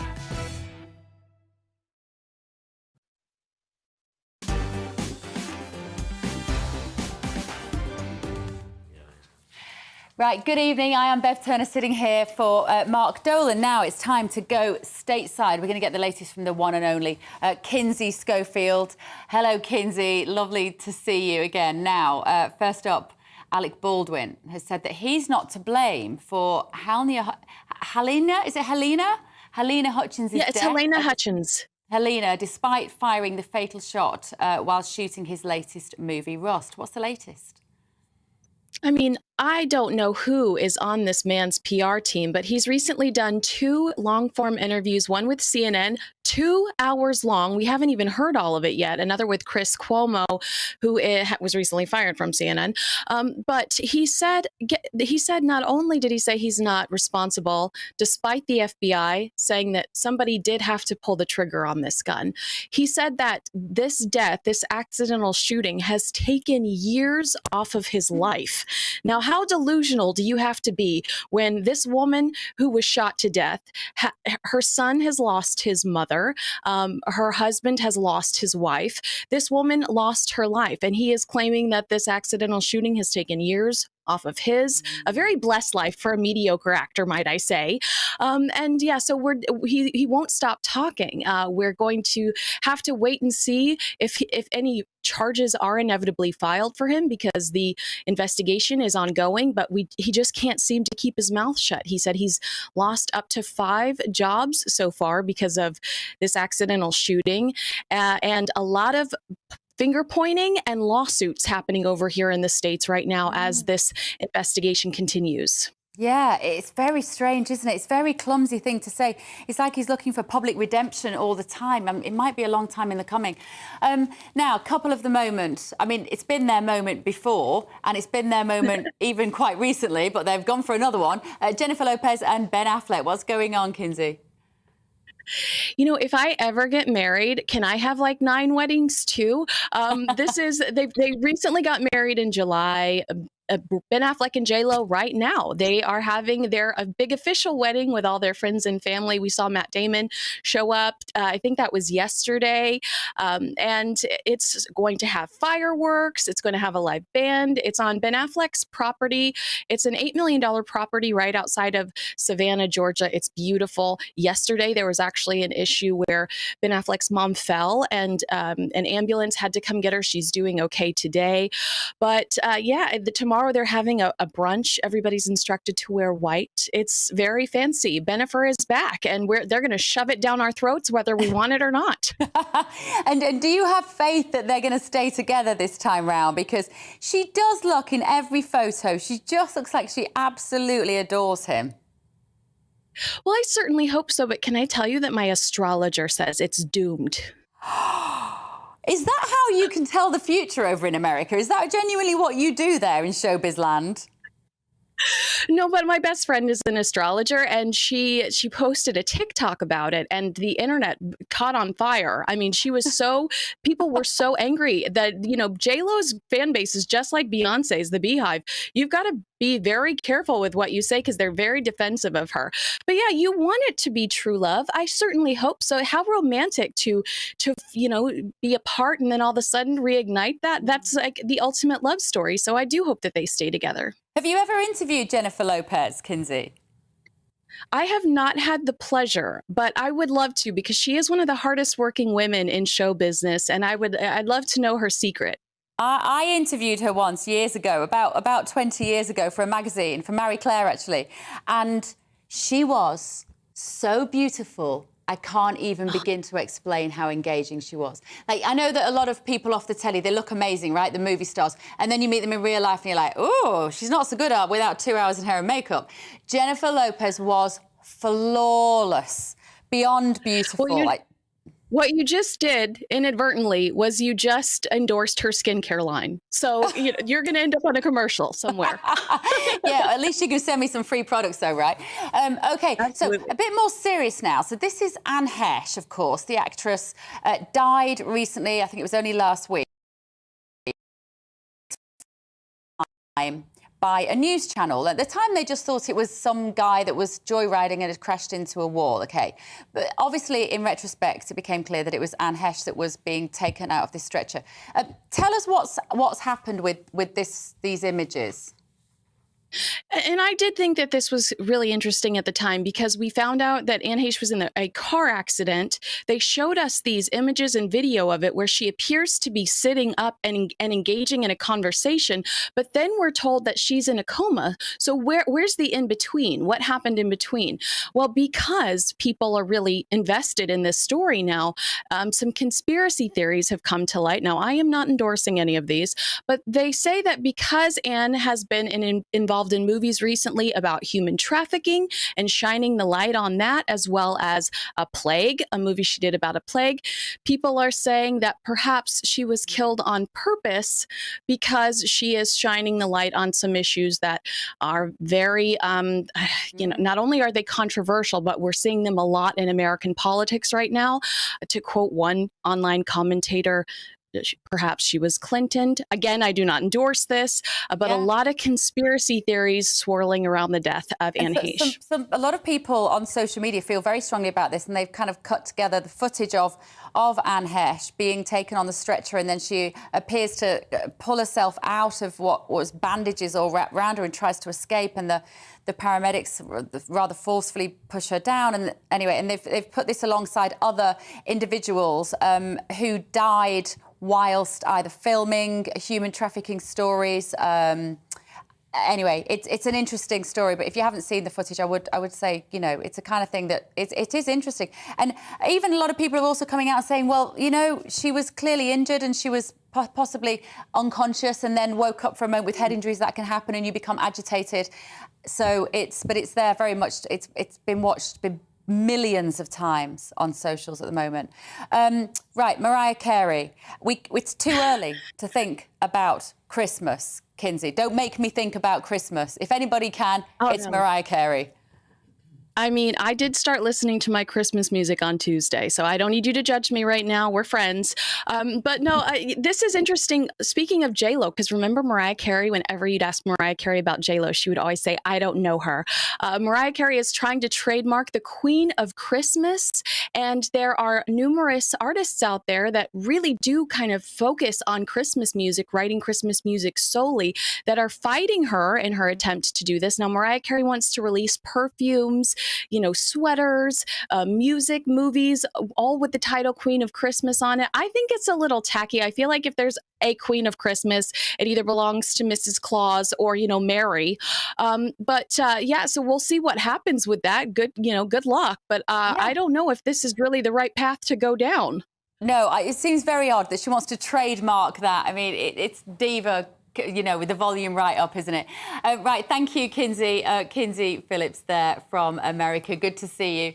Right, good evening. I am Bev Turner, sitting here for Mark Dolan. Now it's time to go stateside. We're going to get the latest from the one and only Kinsey Schofield. Hello, Kinsey. Lovely to see you again. Now, first up, Alec Baldwin has said that he's not to blame for Helena Hutchins' Yeah, it's death. Helena Hutchins. Helena, despite firing the fatal shot while shooting his latest movie, Rust. What's the latest? I mean, I don't know who is on this man's PR team, but he's recently done 2 long-form interviews, one with CNN, 2 hours long. We haven't even heard all of it yet. Another with Chris Cuomo, who was recently fired from CNN. But he said not only did he say he's not responsible, despite the FBI saying that somebody did have to pull the trigger on this gun, he said that this death, this accidental shooting, has taken years off of his life. Now, how delusional do you have to be when this woman who was shot to death, her son has lost his mother, her husband has lost his wife, this woman lost her life, and he is claiming that this accidental shooting has taken years off of a very blessed life for a mediocre actor, might I say. And yeah, so he won't stop talking. We're going to have to wait and see if any charges are inevitably filed for him, because the investigation is ongoing, but he just can't seem to keep his mouth shut. He said he's lost up to 5 jobs so far because of this accidental shooting, and a lot of finger pointing and lawsuits happening over here in the States right now as this investigation continues. Yeah, it's very strange, isn't it? It's a very clumsy thing to say. It's like he's looking for public redemption all the time. It might be a long time in the coming. Now, a couple of the moments. I mean, it's been their moment before, and it's been their moment even quite recently, but they've gone for another one. Jennifer Lopez and Ben Affleck. What's going on, Kinsey? You know, if I ever get married, can I have like 9 weddings too? They recently got married in July. Ben Affleck and J-Lo right now, they are having a big official wedding with all their friends and family. We saw Matt Damon show up. I think that was yesterday. And it's going to have fireworks. It's going to have a live band. It's on Ben Affleck's property. It's an $8 million property right outside of Savannah, Georgia. It's beautiful. Yesterday, there was actually an issue where Ben Affleck's mom fell and an ambulance had to come get her. She's doing okay today. But tomorrow they're having a brunch. Everybody's instructed to wear white. It's very fancy. Bennifer is back, and they're going to shove it down our throats whether we want it or not. And do you have faith that they're going to stay together this time round? Because she does look, in every photo, she just looks like she absolutely adores him. Well, I certainly hope so, but can I tell you that my astrologer says it's doomed? Is that how you can tell the future over in America? Is that genuinely what you do there in showbiz land? No, but my best friend is an astrologer, and she posted a TikTok about it, and the internet caught on fire. I mean, people were so angry that, you know, J-Lo's fan base is just like Beyonce's, the Beehive. You've got to be very careful with what you say because they're very defensive of her. But yeah, you want it to be true love. I certainly hope so. How romantic to be apart and then all of a sudden reignite that. That's like the ultimate love story. So I do hope that they stay together. Have you ever interviewed Jennifer Lopez, Kinsey? I have not had the pleasure, but I would love to, because she is one of the hardest working women in show business, and I'd love to know her secret. I interviewed her once years ago, about 20 years ago, for a magazine, for Marie Claire actually, and she was so beautiful. I can't even begin to explain how engaging she was. Like, I know that a lot of people off the telly, they look amazing, right? The movie stars. And then you meet them in real life and you're like, oh, she's not so good without 2 hours in hair and makeup. Jennifer Lopez was flawless, beyond beautiful. Well, what you just did inadvertently was you just endorsed her skincare line. So you're going to end up on a commercial somewhere. Yeah, at least you can send me some free products though, right? Okay, Absolutely. So a bit more serious now. So this is Anne Heche, of course, the actress, died recently. I think it was only last week. By a news channel. At the time, they just thought it was some guy that was joyriding and had crashed into a wall, OK? But obviously, in retrospect, it became clear that it was Anne Heche that was being taken out of this stretcher. Tell us what's happened with these images. And I did think that this was really interesting at the time because we found out that Anne Heche was in a car accident. They showed us these images and video of it where she appears to be sitting up and engaging in a conversation, but then we're told that she's in a coma. So where's the in-between? What happened in between? Well, because people are really invested in this story now, some conspiracy theories have come to light. Now, I am not endorsing any of these, but they say that because Anne has been involved in movies recently about human trafficking and shining the light on that, as well as A Plague, a movie she did about a plague, people are saying that perhaps she was killed on purpose because she is shining the light on some issues that are very, not only are they controversial, but we're seeing them a lot in American politics right now. To quote one online commentator, perhaps she was Clinton. Again, I do not endorse this, but a lot of conspiracy theories swirling around the death of Anne Heche. A lot of people on social media feel very strongly about this, and they've kind of cut together the footage of Anne Heche being taken on the stretcher, and then she appears to pull herself out of what was bandages all wrapped around her and tries to escape, and the paramedics rather forcefully push her down. And anyway, and they've put this alongside other individuals who died whilst either filming human trafficking stories. Anyway, it's an interesting story, but if you haven't seen the footage, I would say, it's a kind of thing that it is interesting. And even a lot of people are also coming out and saying, well, she was clearly injured and she was possibly unconscious and then woke up for a moment with head injuries. That can happen and you become agitated. So it's there very much. It's been watched millions of times on socials at the moment. Right, Mariah Carey. It's too early to think about Christmas, Kinsey. Don't make me think about Christmas. If anybody can, it's Mariah Carey. I mean, I did start listening to my Christmas music on Tuesday, so I don't need you to judge me right now. We're friends. But no, this is interesting. Speaking of J-Lo, because remember Mariah Carey, whenever you'd ask Mariah Carey about J-Lo, she would always say, I don't know her. Mariah Carey is trying to trademark the Queen of Christmas, and there are numerous artists out there that really do kind of focus on Christmas music, writing Christmas music solely, that are fighting her in her attempt to do this. Now, Mariah Carey wants to release perfumes, sweaters, music, movies, all with the title Queen of Christmas on it. I think it's a little tacky. I feel like if there's a Queen of Christmas, it either belongs to Mrs. Claus or, Mary. So we'll see what happens with that. Good luck. But I don't know if this is really the right path to go down. No, it seems very odd that she wants to trademark that. I mean, it's diva, with the volume right up, isn't it? Right, thank you, Kinsey. Kinsey Phillips there from America. Good to see you.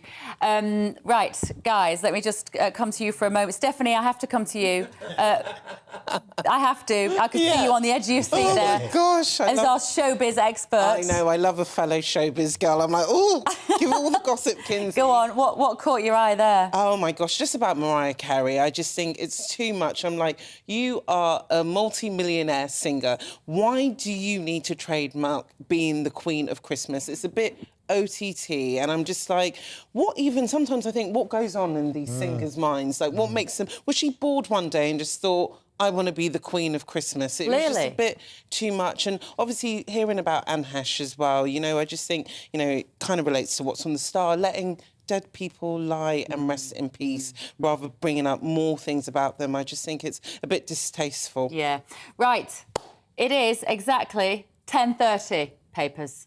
Right, guys, let me just come to you for a moment. Stephanie, I have to come to you. I have to. I could see you on the edge of your seat there. Oh, my gosh. As our showbiz expert. I know, I love a fellow showbiz girl. I'm like, oh, give all the gossip, Kinsey. Go on, what caught your eye there? Oh, my gosh, just about Mariah Carey. I just think it's too much. I'm like, you are a multi-millionaire singer. Why do you need to trademark being the Queen of Christmas? It's a bit OTT, and I'm just like, sometimes I think, what goes on in these singers' minds? Like, what makes them... Was she bored one day and just thought, I want to be the Queen of Christmas? It was just a bit too much. And obviously, hearing about Anne Heche as well, I just think, it kind of relates to what's on the Star, letting dead people lie and rest in peace, rather bringing up more things about them. I just think it's a bit distasteful. Yeah. Right. It is exactly 10:30, Papers.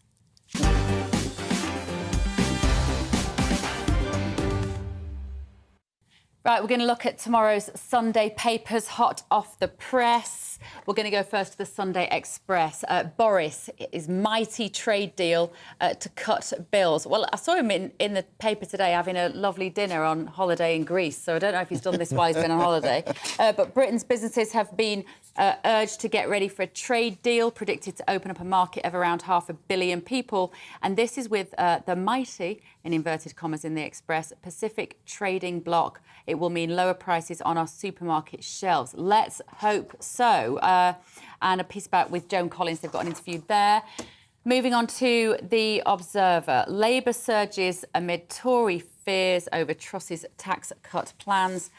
Right, we're going to look at tomorrow's Sunday papers, hot off the press. We're going to go first to the Sunday Express. Boris, his mighty trade deal to cut bills. Well, I saw him in the paper today having a lovely dinner on holiday in Greece, so I don't know if he's done this while he's been on holiday. But Britain's businesses have been urged to get ready for a trade deal predicted to open up a market of around 500 million people. And this is with the mighty, in inverted commas in the Express, Pacific Trading Bloc. It will mean lower prices on our supermarket shelves. Let's hope so. And a piece about with Joan Collins, they've got an interview there. Moving on to The Observer. Labour surges amid Tory fears over Truss's tax cut plans.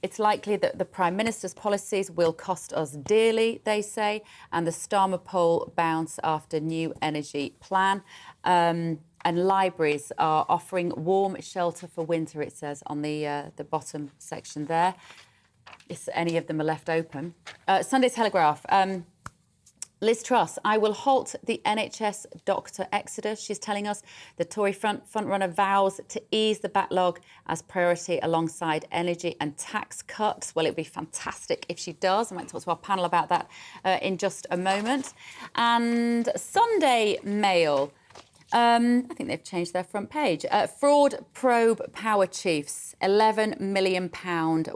It's likely that the Prime Minister's policies will cost us dearly, they say, and the Starmer poll bounce after new energy plan. And libraries are offering warm shelter for winter, it says on the bottom section there. If any of them are left open. Sunday Telegraph. Liz Truss, I will halt the NHS doctor exodus. She's telling us the Tory frontrunner vows to ease the backlog as priority alongside energy and tax cuts. Well, it'd be fantastic if she does. I might talk to our panel about that in just a moment. And Sunday Mail. I think they've changed their front page. Fraud probe power chiefs, £11 million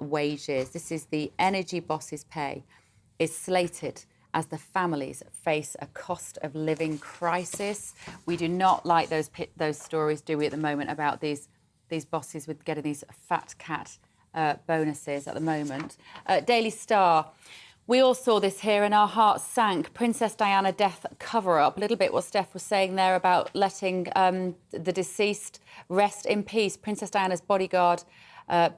wages. This is the energy boss's pay, is slated as the families face a cost of living crisis. We do not like those stories, do we, at the moment, about these bosses with getting these fat cat bonuses at the moment. Daily Star. We all saw this here and our hearts sank. Princess Diana death cover-up. A little bit what Steph was saying there about letting the deceased rest in peace. Princess Diana's bodyguard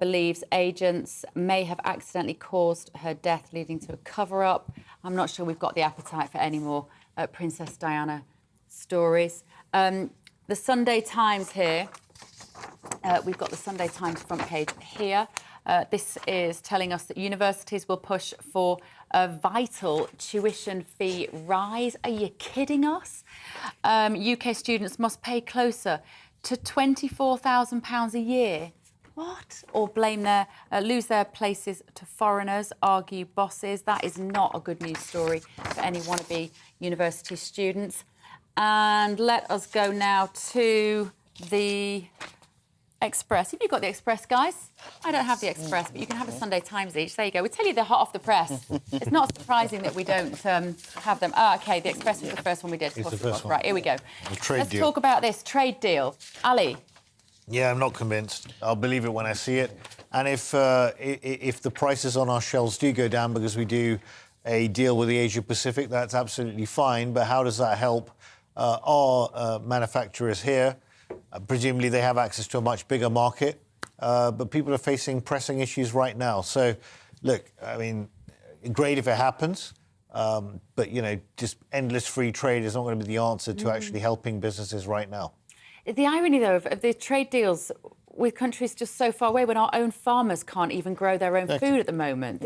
believes agents may have accidentally caused her death, leading to a cover-up. I'm not sure we've got the appetite for any more Princess Diana stories. The Sunday Times here. We've got the Sunday Times front page here. This is telling us that universities will push for a vital tuition fee rise. Are you kidding us? UK students must pay closer to £24,000 a year. What? Or lose their places to foreigners, argue bosses. That is not a good news story for any wannabe university students. And let us go now to the Express. Have you got the Express, guys? I don't have the Express, but you can have a Sunday Times each. There you go. We tell you they're hot off the press. It's not surprising that we don't have them. OK, the Express was the first one we did. It's the first one. Right, here we go. Let's talk about this trade deal. Ali. Yeah, I'm not convinced. I'll believe it when I see it. And if the prices on our shelves do go down because we do a deal with the Asia Pacific, that's absolutely fine. But how does that help our manufacturers here? Presumably they have access to a much bigger market, but people are facing pressing issues right now. So, look, I mean, great if it happens, but, you know, just endless free trade is not going to be the answer to actually helping businesses right now. The irony, though, of the trade deals with countries just so far away when our own farmers can't even grow their own food at the moment.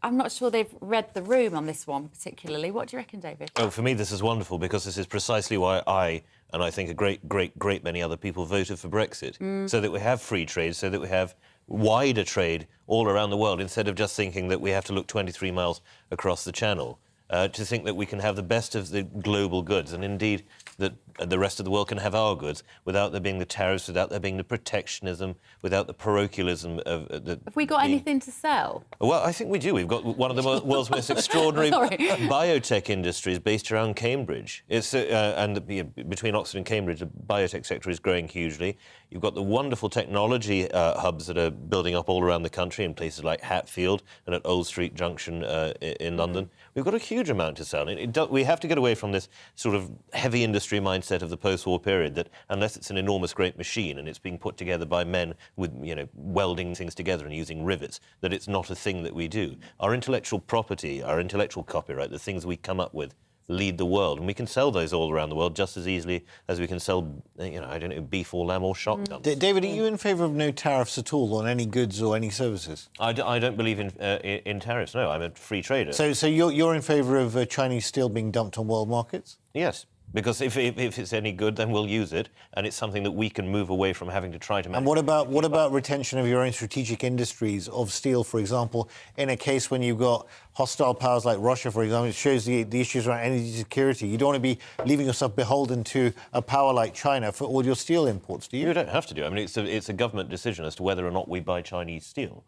I'm not sure they've read the room on this one particularly. What do you reckon, David? Oh, for me, this is wonderful because this is precisely why I think a great many other people voted for Brexit, so that we have free trade, so that we have wider trade all around the world, instead of just thinking that we have to look 23 miles across the channel. To think that we can have the best of the global goods, and indeed that the rest of the world can have our goods without there being the tariffs, without there being the protectionism, without the parochialism of Have we got anything to sell? Well, I think we do. We've got one of the world's most extraordinary biotech industries based around Cambridge. It's between Oxford and Cambridge, the biotech sector is growing hugely. You've got the wonderful technology hubs that are building up all around the country in places like Hatfield and at Old Street Junction in London. We've got a huge amount to sell. We have to get away from this sort of heavy industry mindset of the post-war period that unless it's an enormous great machine and it's being put together by men with, you know, welding things together and using rivets, that it's not a thing that we do. Our intellectual property, our intellectual copyright, the things we come up with, lead the world, and we can sell those all around the world just as easily as we can sell, you know, I don't know, beef or lamb or shotguns. David, are you in favour of no tariffs at all on any goods or any services? I don't believe in tariffs. No, I'm a free trader. So you're in favour of Chinese steel being dumped on world markets? Yes. Because if it's any good, then we'll use it, and it's something that we can move away from having to try to manage. And what about retention of your own strategic industries of steel, for example, in a case when you've got hostile powers like Russia, for example? It shows the issues around energy security. You don't want to be leaving yourself beholden to a power like China for all your steel imports, do you? You don't have to do. I mean, it's a government decision as to whether or not we buy Chinese steel.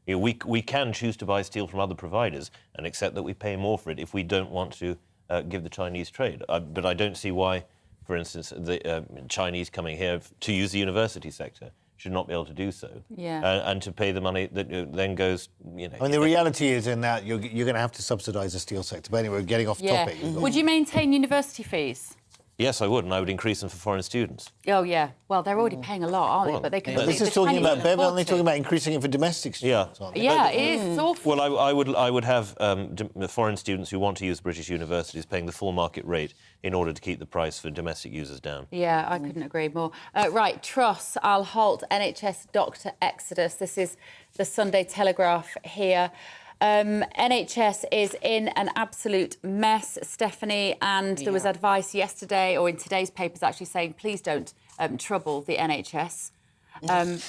You know, we can choose to buy steel from other providers and accept that we pay more for it if we don't want to give the Chinese trade. But I don't see why, for instance, the Chinese coming here to use the university sector should not be able to do so. Yeah. And to pay the money that then goes, you know... I mean, the reality is in that you're going to have to subsidise the steel sector. But anyway, getting off topic. Would you maintain university fees? Yes, I would, and I would increase them for foreign students. Oh, yeah. Well, they're already paying a lot, aren't they? But they can... But this is talking about, Bev, aren't they talking about increasing it for domestic students? Aren't they? Yeah, it is. It's awful. Well, I would have foreign students who want to use British universities paying the full market rate in order to keep the price for domestic users down. Yeah, I couldn't agree more. Right, Truss, I'll halt NHS doctor exodus. This is the Sunday Telegraph here. NHS is in an absolute mess, Stephanie, and there was advice yesterday, or in today's papers, actually saying, please don't trouble the NHS.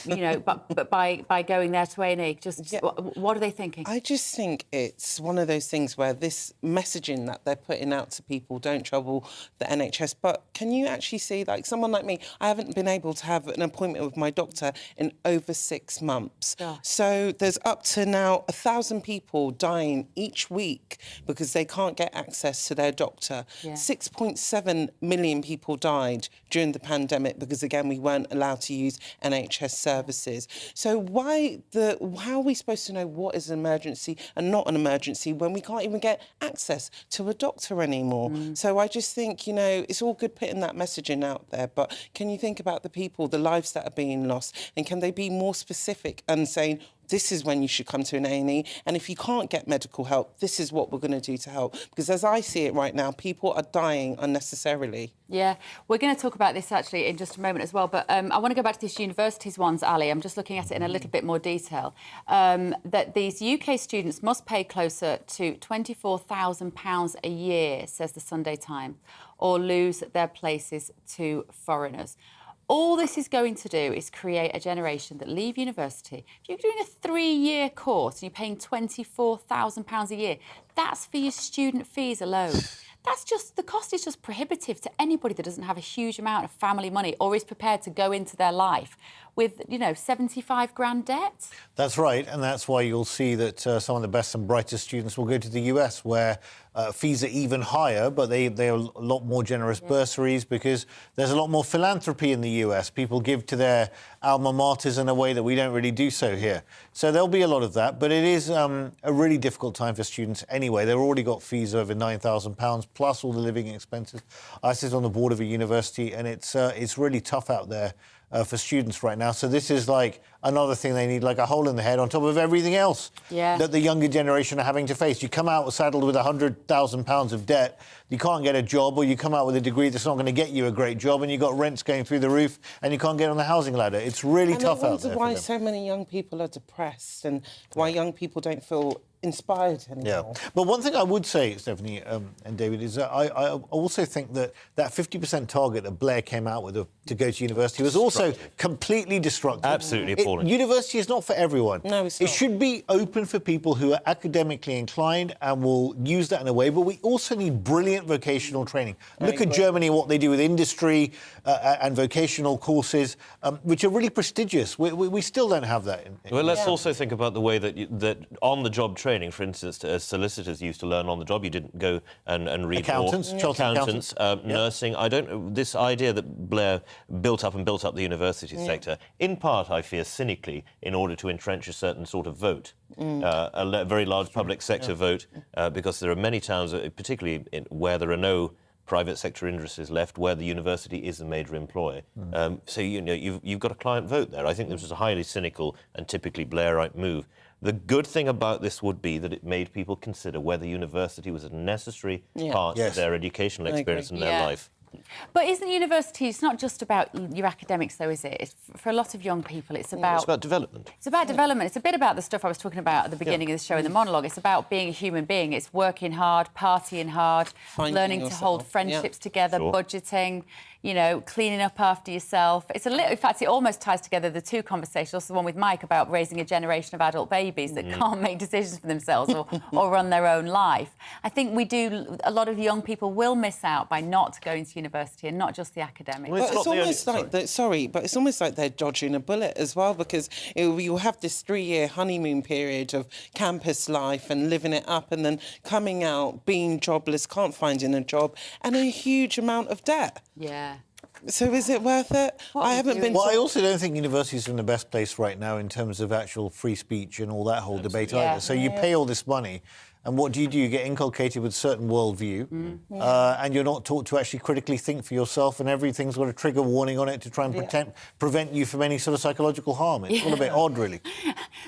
You know, but by going there to A&E, just what are they thinking? I just think it's one of those things where this messaging that they're putting out to people, don't trouble the NHS. But can you actually see, like someone like me, I haven't been able to have an appointment with my doctor in over 6 months. So there's up to now 1,000 people dying each week because they can't get access to their doctor. 6.7 million people died during the pandemic because, again, we weren't allowed to use NHS services. So how are we supposed to know what is an emergency and not an emergency when we can't even get access to a doctor anymore? So I just think, you know, it's all good putting that messaging out there, but can you think about the people, the lives that are being lost, and can they be more specific and saying, this is when you should come to an A&E, and if you can't get medical help, this is what we're going to do to help. Because as I see it right now, people are dying unnecessarily. Yeah, we're going to talk about this actually in just a moment as well, but I want to go back to this universities ones, Ali. I'm just looking at it in a little bit more detail. That these UK students must pay closer to £24,000 a year, says the Sunday Times, or lose their places to foreigners. All this is going to do is create a generation that leave university. If you're doing a 3-year course and you're paying £24,000 a year, that's for your student fees alone. That's just, the cost is just prohibitive to anybody that doesn't have a huge amount of family money or is prepared to go into their life with, you know, 75 grand debt. That's right, and that's why you'll see that some of the best and brightest students will go to the US, where fees are even higher, but they are a lot more generous bursaries because there's a lot more philanthropy in the US. People give to their alma maters in a way that we don't really do so here. So there'll be a lot of that, but it is a really difficult time for students anyway. They've already got fees over £9,000 plus all the living expenses. I sit on the board of a university, and it's really tough out there for students right now. So this is like another thing they need, like a hole in the head on top of everything else that the younger generation are having to face. You come out saddled with £100,000 of debt, you can't get a job, or you come out with a degree that's not going to get you a great job, and you've got rents going through the roof, and you can't get on the housing ladder. It's really tough out there. Why so many young people are depressed, and why young people don't feel inspired anymore. Yeah, but one thing I would say, Stephanie and David, is that I also think that 50% target that Blair came out with to go to university was also completely destructive. Absolutely appalling. University is not for everyone. No, it's not. It should be open for people who are academically inclined and will use that in a way, but we also need brilliant vocational training. Look at Germany, what they do with industry and vocational courses, which are really prestigious. We still don't have that. Well, let's also think about the way that on-the-job training, for instance, as solicitors used to learn on the job, you didn't go and read accountants, nursing. I don't. This idea that Blair built up the university sector, in part, I fear, cynically, in order to entrench a certain sort of vote, a very large public sector vote, because there are many towns, particularly where there are no private sector industries left, where the university is a major employer. So you've got a client vote there. I think this was a highly cynical and typically Blairite move. The good thing about this would be that it made people consider whether university was a necessary part of their educational experience and their life. But isn't university, it's not just about your academics, though, is it? For a lot of young people, it's about development. It's about development. It's a bit about the stuff I was talking about at the beginning of the show in the monologue. It's about being a human being. It's working hard, partying hard, learning to hold friendships together, budgeting, you know, cleaning up after yourself. It's a little, in fact, it almost ties together the two conversations, also the one with Mike about raising a generation of adult babies that can't make decisions for themselves or run their own life. I think a lot of young people will miss out by not going to university, and not just the academics. Well, it's almost like they're dodging a bullet as well, because you'll have this 3-year honeymoon period of campus life and living it up, and then coming out, being jobless, can't find a job, and a huge amount of debt. Yeah. So is it worth it? I haven't been... Well, I also don't think universities are in the best place right now in terms of actual free speech and all that whole debate either. So you pay all this money, And what do? You get inculcated with certain worldview, and you're not taught to actually critically think for yourself, and everything's got a trigger warning on it to try and prevent you from any sort of psychological harm. It's all a bit odd, really.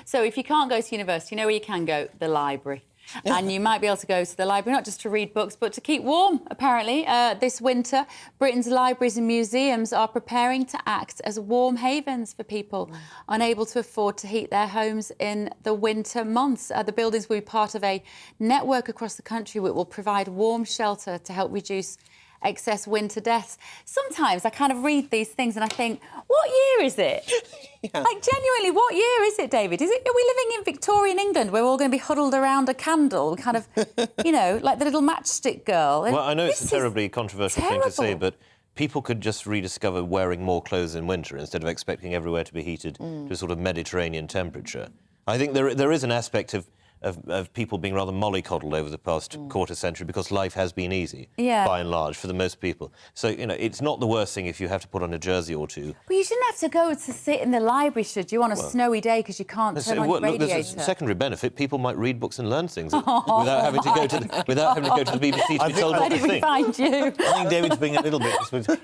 So if you can't go to university, you know where you can go? The library. And you might be able to go to the library, not just to read books, but to keep warm, apparently. This winter, Britain's libraries and museums are preparing to act as warm havens for people unable to afford to heat their homes in the winter months. The buildings will be part of a network across the country which will provide warm shelter to help reduce excess winter deaths. Sometimes I kind of read these things and I think, what year is it? Like, genuinely, what year is it, David? Are we living in Victorian England where we're all going to be huddled around a candle, kind of, you know, like the little matchstick girl? Well, I know it's a terribly controversial thing to say, but people could just rediscover wearing more clothes in winter instead of expecting everywhere to be heated to a sort of Mediterranean temperature. I think there is an aspect of people being rather mollycoddled over the past quarter century because life has been easy, by and large, for the most people. So, you know, it's not the worst thing if you have to put on a jersey or two. Well, you shouldn't have to go to sit in the library, should you, on a snowy day because you can't turn on your radiator? There's a secondary benefit. People might read books and learn things without having to go to the BBC to be told what to think. Where did we find you? I think David's being a little bit... Look,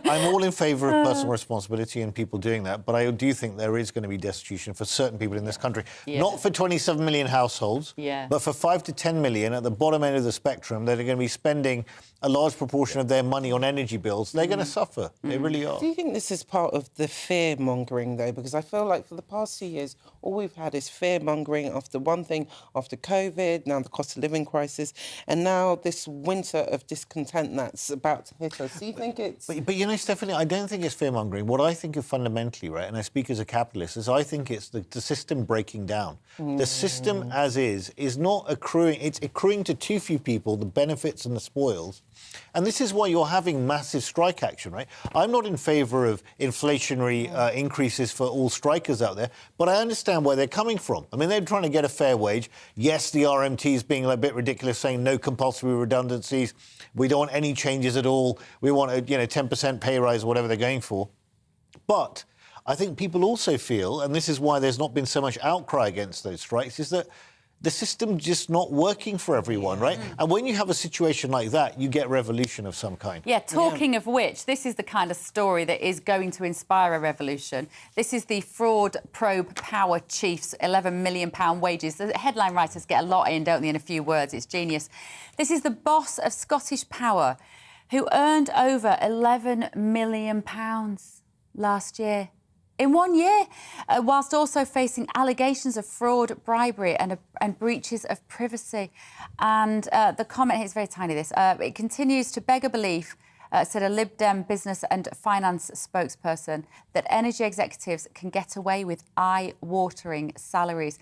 I'm all in favour of personal responsibility and people doing that, but I do think there is going to be destitution for certain people in this country. Not for 27 million households, but for 5 to 10 million at the bottom end of the spectrum that are going to be spending a large proportion of their money on energy bills. They're going to suffer. They really are. Do you think this is part of the fear-mongering, though? Because I feel like for the past 2 years, all we've had is fear-mongering after one thing, after COVID, now the cost of living crisis, and now this winter of discontent that's about to hit us. Do you think it's... But you know, Stephanie, I don't think it's fear-mongering. What I think of fundamentally, right, and I speak as a capitalist, is I think it's the system breaking down. The system as is not accruing... It's accruing to too few people the benefits and the spoils. And this is why you're having massive strike action, right? I'm not in favour of inflationary increases for all strikers out there, but I understand where they're coming from. I mean, they're trying to get a fair wage. Yes, the RMT is being a bit ridiculous, saying no compulsory redundancies. We don't want any changes at all. We want a 10% pay rise or whatever they're going for. But I think people also feel, and this is why there's not been so much outcry against those strikes, is that the system's just not working for everyone, right? And when you have a situation like that, you get revolution of some kind. Yeah, talking of which, this is the kind of story that is going to inspire a revolution. This is the fraud probe power chief's £11 million wages. The headline writers get a lot in, don't they, in a few words. It's genius. This is the boss of Scottish Power who earned over £11 million last year. In 1 year, whilst also facing allegations of fraud, bribery and breaches of privacy. And the comment here is very tiny, this. It continues to beg a belief, said a Lib Dem business and finance spokesperson, that energy executives can get away with eye-watering salaries.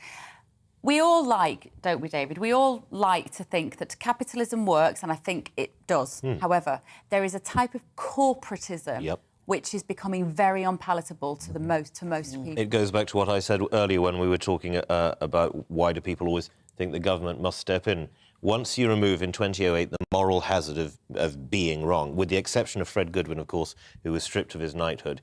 We all like, don't we, David? We all like to think that capitalism works, and I think it does. However, there is a type of corporatism which is becoming very unpalatable to most people. It goes back to what I said earlier when we were talking about why do people always think the government must step in. Once you remove in 2008 the moral hazard of being wrong, with the exception of Fred Goodwin, of course, who was stripped of his knighthood,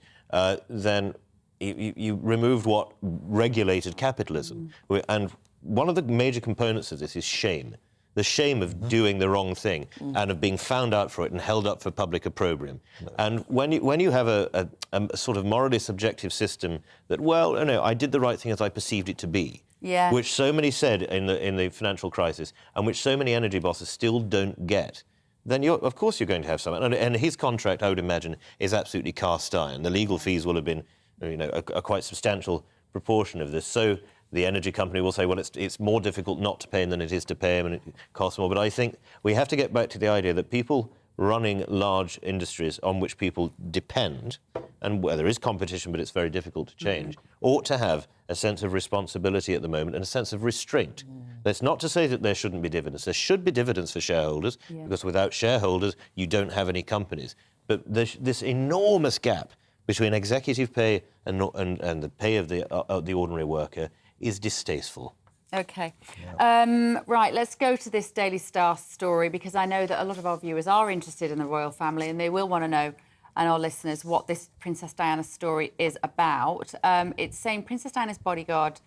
then you removed what regulated capitalism. And one of the major components of this is shame. The shame of doing the wrong thing and of being found out for it and held up for public opprobrium. And when you have a sort of morally subjective system that, well, no, I did the right thing as I perceived it to be, which so many said in the financial crisis and which so many energy bosses still don't get, then of course you're going to have some. And his contract, I would imagine, is absolutely cast iron. The legal fees will have been, a quite substantial proportion of this. So the energy company will say, well, it's more difficult not to pay him than it is to pay him, and it costs more. But I think we have to get back to the idea that people running large industries on which people depend, and where there is competition but it's very difficult to change, ought to have a sense of responsibility at the moment and a sense of restraint. That's not to say that there shouldn't be dividends. There should be dividends for shareholders, because without shareholders, you don't have any companies. But there's this enormous gap between executive pay and the pay of the ordinary worker is distasteful. OK. Right, let's go to this Daily Star story, because I know that a lot of our viewers are interested in the royal family and they will want to know, and our listeners, what this Princess Diana story is about. It's saying Princess Diana's bodyguard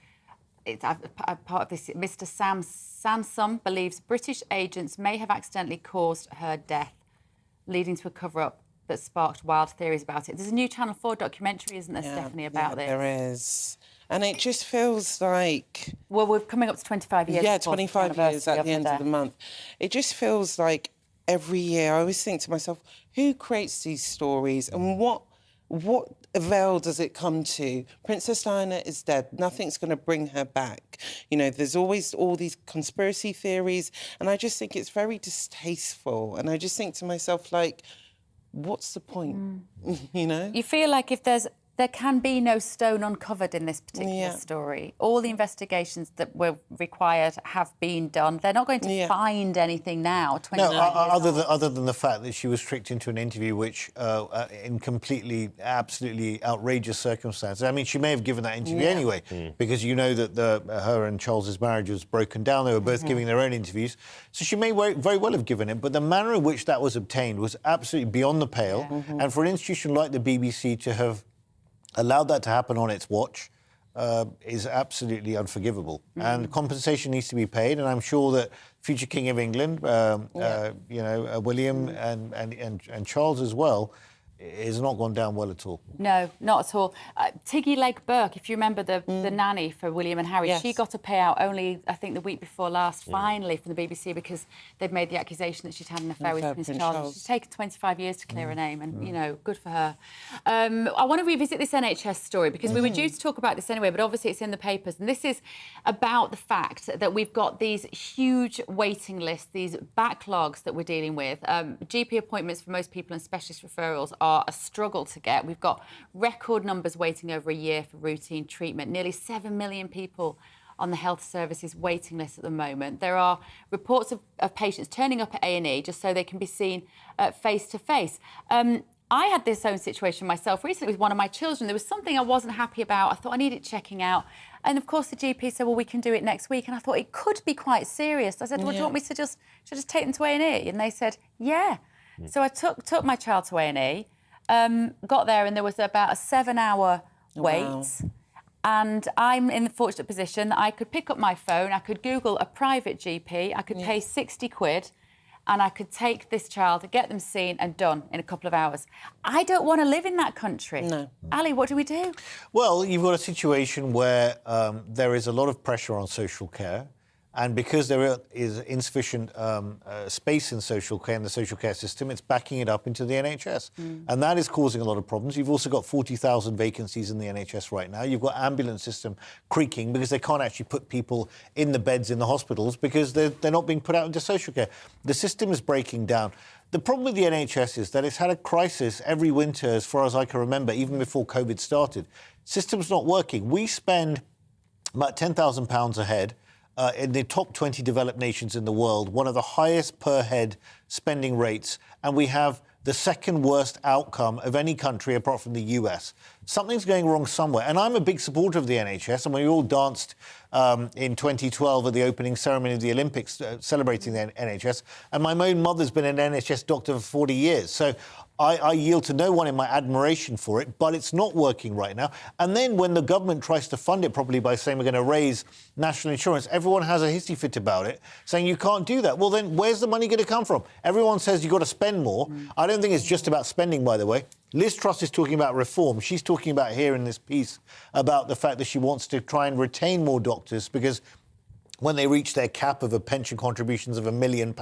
it's a part of this. Mr. Samsung believes British agents may have accidentally caused her death, leading to a cover-up that sparked wild theories about it. There's a new Channel 4 documentary, isn't there, Stephanie, about this? There is. And it just feels like... Well, we're coming up to 25 years. Yeah, 25 years at the end of the month. It just feels like every year I always think to myself, who creates these stories and what avail does it come to? Princess Diana is dead. Nothing's going to bring her back. You know, there's always all these conspiracy theories, and I just think it's very distasteful. And I just think to myself, like, what's the point? You know? You feel like if there can be no stone uncovered in this particular story. All the investigations that were required have been done. They're not going to find anything now, 29 years other than the fact that she was tricked into an interview which, in completely, absolutely outrageous circumstances. I mean, she may have given that interview anyway, because you know that her and Charles's marriage was broken down. They were both giving their own interviews. So she may very well have given it, but the manner in which that was obtained was absolutely beyond the pale. And for an institution like the BBC to have allowed that to happen on its watch is absolutely unforgivable. And compensation needs to be paid, and I'm sure that future King of England, William and Charles as well, has not gone down well at all. No, not at all. Tiggy Lake Burke, if you remember the nanny for William and Harry, she got a payout only, I think, the week before last, finally, from the BBC, because they'd made the accusation that she'd had an affair with Prince Charles. She's taken 25 years to clear her name, and, you know, good for her. I want to revisit this NHS story, because we were due to talk about this anyway, but obviously it's in the papers, and this is about the fact that we've got these huge waiting lists, these backlogs that we're dealing with. GP appointments for most people and specialist referrals are a struggle to get. We've got record numbers waiting over a year for routine treatment. Nearly 7 million people on the health services waiting list at the moment. There are reports of patients turning up at A&E just so they can be seen face to face. I had this own situation myself recently with one of my children. There was something I wasn't happy about. I thought I needed checking out. And of course the GP said, well, we can do it next week. And I thought it could be quite serious. I said, well, do you want me to just take them to A&E? And they said, yeah. So I took my child to A&E. Got there and there was about a 7-hour wait. And I'm in the fortunate position that I could pick up my phone, I could Google a private GP, I could pay 60 quid, and I could take this child, get them seen and done in a couple of hours. I don't want to live in that country. No. Ali, what do we do? Well, you've got a situation where there is a lot of pressure on social care. And because there is insufficient space in social care, in the social care system, it's backing it up into the NHS. And that is causing a lot of problems. You've also got 40,000 vacancies in the NHS right now. You've got ambulance system creaking because they can't actually put people in the beds in the hospitals because they're not being put out into social care. The system is breaking down. The problem with the NHS is that it's had a crisis every winter, as far as I can remember, even before COVID started. System's not working. We spend about £10,000 a head in the top 20 developed nations in the world, one of the highest per head spending rates, and we have the second worst outcome of any country apart from the US. Something's going wrong somewhere. And I'm a big supporter of the NHS, and we all danced in 2012 at the opening ceremony of the Olympics celebrating the NHS, and my own mother's been an NHS doctor for 40 years. So I yield to no one in my admiration for it, but it's not working right now. And then when the government tries to fund it properly by saying we're going to raise national insurance, everyone has a hissy fit about it, saying you can't do that. Well, then where's the money going to come from? Everyone says you've got to spend more. I don't think it's just about spending, by the way. Liz Truss is talking about reform. She's talking about here in this piece about the fact that she wants to try and retain more doctors because when they reach their cap of a pension contributions of £1 million,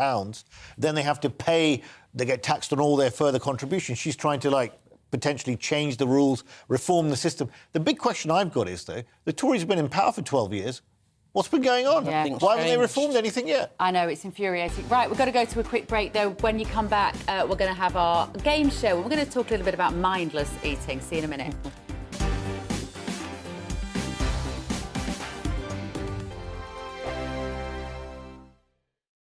then they have to pay, they get taxed on all their further contributions. She's trying to, potentially change the rules, reform the system. The big question I've got is, though, the Tories have been in power for 12 years. What's been going on? Yeah. Why haven't they reformed anything yet? I know, it's infuriating. Right, we've got to go to a quick break, though. When you come back, we're going to have our game show. We're going to talk a little bit about mindless eating. See you in a minute.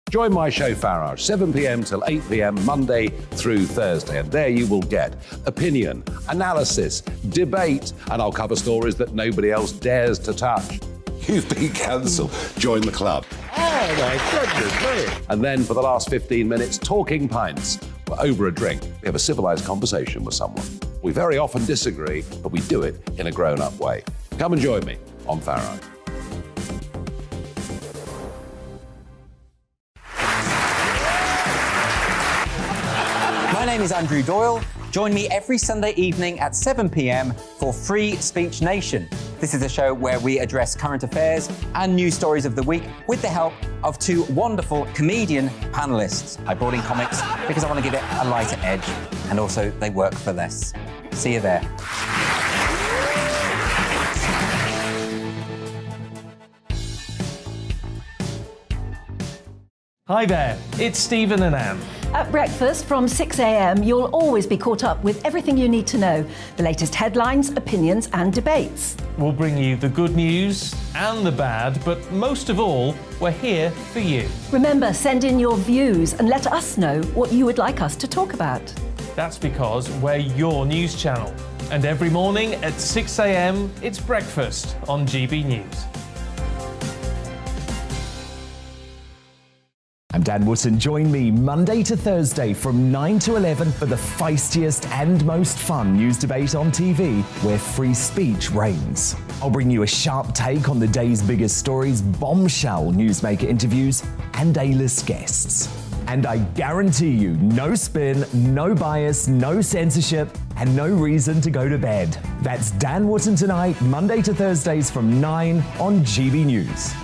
Join my show Farage, 7 p.m. till 8 p.m. Monday through Thursday. And there you will get opinion, analysis, debate, and I'll cover stories that nobody else dares to touch. You've been cancelled. Join the club. Oh, my goodness me. And then for the last 15 minutes, talking pints. We're over a drink. We have a civilised conversation with someone. We very often disagree, but we do it in a grown-up way. Come and join me on Farage. My name is Andrew Doyle. Join me every Sunday evening at 7 p.m. for Free Speech Nation. This is a show where we address current affairs and news stories of the week with the help of two wonderful comedian panellists. I brought in comics because I want to give it a lighter edge, and also they work for less. See you there. Hi there, it's Stephen and Anne. At breakfast from 6 a.m, you'll always be caught up with everything you need to know, the latest headlines, opinions and debates. We'll bring you the good news and the bad, but most of all, we're here for you. Remember, send in your views and let us know what you would like us to talk about. That's because we're your news channel. And every morning at 6 a.m, it's breakfast on GB News. I'm Dan Wootton. Join me Monday to Thursday from 9 to 11 for the feistiest and most fun news debate on TV, where free speech reigns. I'll bring you a sharp take on the day's biggest stories, bombshell newsmaker interviews, and A-list guests. And I guarantee you, no spin, no bias, no censorship, and no reason to go to bed. That's Dan Wootton Tonight, Monday to Thursdays from 9 on GB News.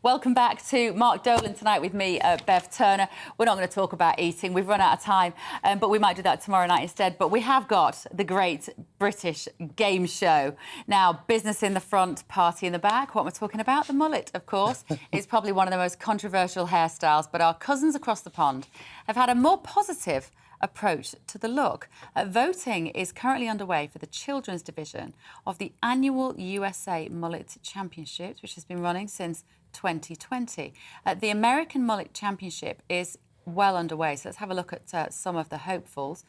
Welcome back to Mark Dolan tonight with me, Bev Turner. We're not going to talk about eating. We've run out of time, but we might do that tomorrow night instead. But we have got the great British game show. Now, business in the front, party in the back. What we're talking about? The mullet, of course. It's probably one of the most controversial hairstyles, but our cousins across the pond have had a more positive approach to the look. Voting is currently underway for the children's division of the annual USA Mullet Championships, which has been running since 2020. The American Mullet Championship is well underway, so let's have a look at some of the hopefuls.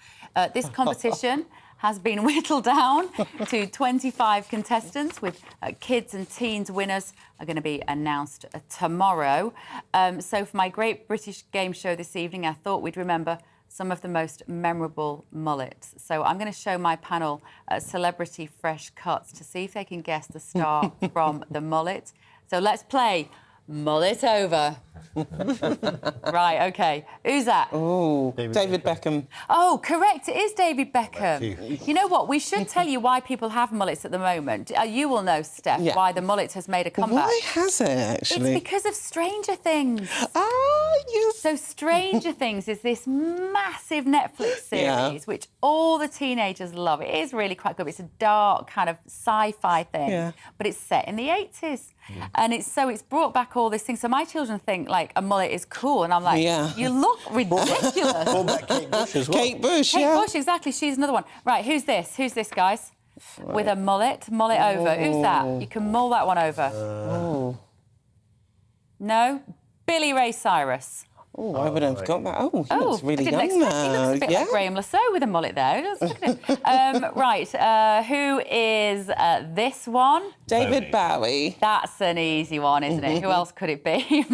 This competition has been whittled down to 25 contestants, with kids and teens winners are going to be announced tomorrow. So for my great British game show this evening, I thought we'd remember some of the most memorable mullets. So I'm going to show my panel celebrity fresh cuts to see if they can guess the star from the mullet. So let's play Mullet Over. Right, OK. Who's that? Oh, David Beckham. Oh, correct. It is David Beckham. You know what? We should tell you why people have mullets at the moment. You will know, Steph, why the mullet has made a comeback. Why has it, actually? It's because of Stranger Things. Ah, yes. So Stranger Things is this massive Netflix series which all the teenagers love. It is really quite good. It's a dark kind of sci-fi thing, but it's set in the 80s. And it's brought back all these things. So my children think, like, a mullet is cool. And I'm like, you look ridiculous. Brought back Kate Bush as well. Kate Bush, Kate Bush, exactly. She's another one. Right, who's this? Who's this, guys? Right. With a mullet over. Who's that? You can mull that one over. No? Billy Ray Cyrus. Oh, I would have got that. Oh, he looks really young He looks a bit like Graham Lasso with a mullet there. Look at him. Right, who is this one? David Bowie. That's an easy one, isn't it? Who else could it be?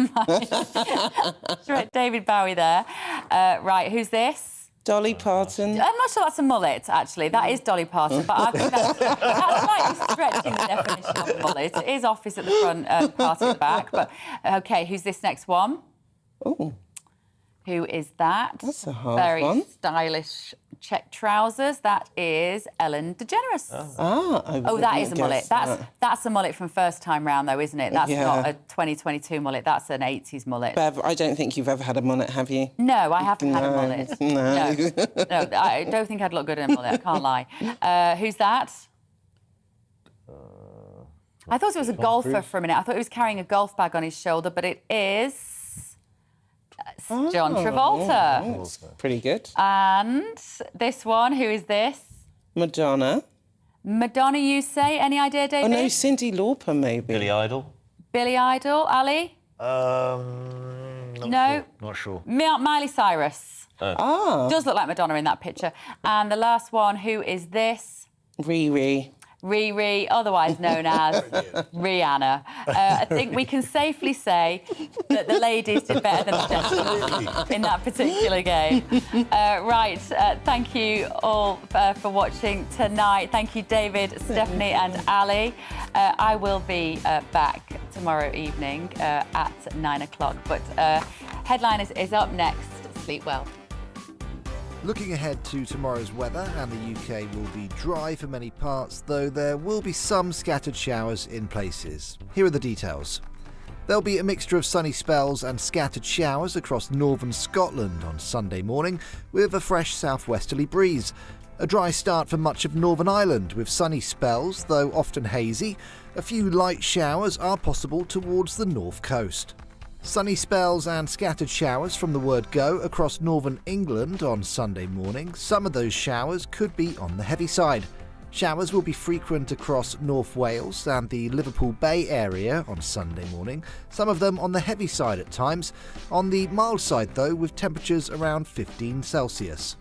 Right, David Bowie there. Right, who's this? Dolly Parton. I'm not sure that's a mullet, actually. That is Dolly Parton, but I think that's slightly stretching the definition of a mullet. It is office at the front, party at the back. But, OK, who's this next one? Oh. Who is that? That's a hard Very one. stylish check trousers. That is Ellen DeGeneres. That is a mullet. That's a mullet from first time round, though, isn't it? That's not a 2022 mullet. That's an 80s mullet. Bev, I don't think you've ever had a mullet, have you? No, I haven't had a mullet. No. No, I don't think I'd look good in a mullet. I can't lie. Who's that? I thought it was a golfer for a minute. I thought he was carrying a golf bag on his shoulder, but it is John Travolta. Oh, that's pretty good. And this one, who is this? Madonna. Madonna, you say? Any idea, David? Oh, no, Cyndi Lauper, maybe. Billy Idol. Billy Idol. Ali? Not sure. Miley Cyrus. Does look like Madonna in that picture. And the last one, who is this? Riri. Riri, otherwise known as Rihanna. I think we can safely say that the ladies did better than the gentlemen in that particular game. Thank you all for watching tonight. Thank you, David, Stephanie and Ali. I will be back tomorrow evening at 9 o'clock. But Headline is up next. Sleep well. Looking ahead to tomorrow's weather, and the UK will be dry for many parts, though there will be some scattered showers in places. Here are the details. There'll be a mixture of sunny spells and scattered showers across northern Scotland on Sunday morning, with a fresh southwesterly breeze. A dry start for much of Northern Ireland, with sunny spells, though often hazy. A few light showers are possible towards the north coast. Sunny spells and scattered showers from the word go across northern England on Sunday morning. Some of those showers could be on the heavy side. Showers will be frequent across North Wales and the Liverpool Bay area on Sunday morning, some of them on the heavy side at times. On the mild side though, with temperatures around 15 Celsius.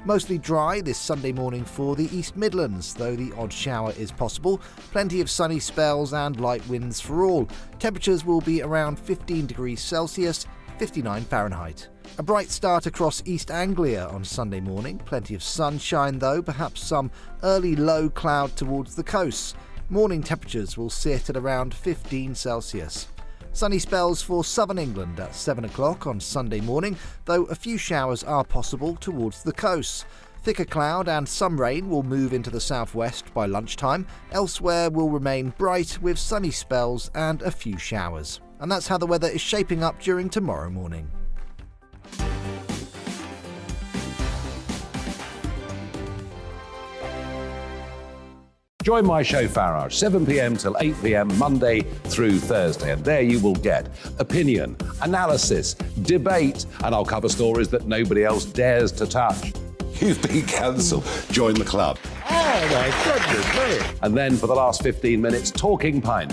Mostly dry this Sunday morning for the East Midlands, though the odd shower is possible. Plenty of sunny spells and light winds for all. Temperatures will be around 15 degrees Celsius, 59 Fahrenheit. A bright start across East Anglia on Sunday morning. Plenty of sunshine though, perhaps some early low cloud towards the coasts. Morning temperatures will sit at around 15 Celsius. Sunny spells for southern England at 7 o'clock on Sunday morning, though a few showers are possible towards the coasts. Thicker cloud and some rain will move into the southwest by lunchtime. Elsewhere will remain bright with sunny spells and a few showers. And that's how the weather is shaping up during tomorrow morning. Join my show Farage, 7 p.m. till 8 p.m. Monday through Thursday. And there you will get opinion, analysis, debate, and I'll cover stories that nobody else dares to touch. You've been cancelled. Join the club. Oh, my goodness me. And then for the last 15 minutes, talking pints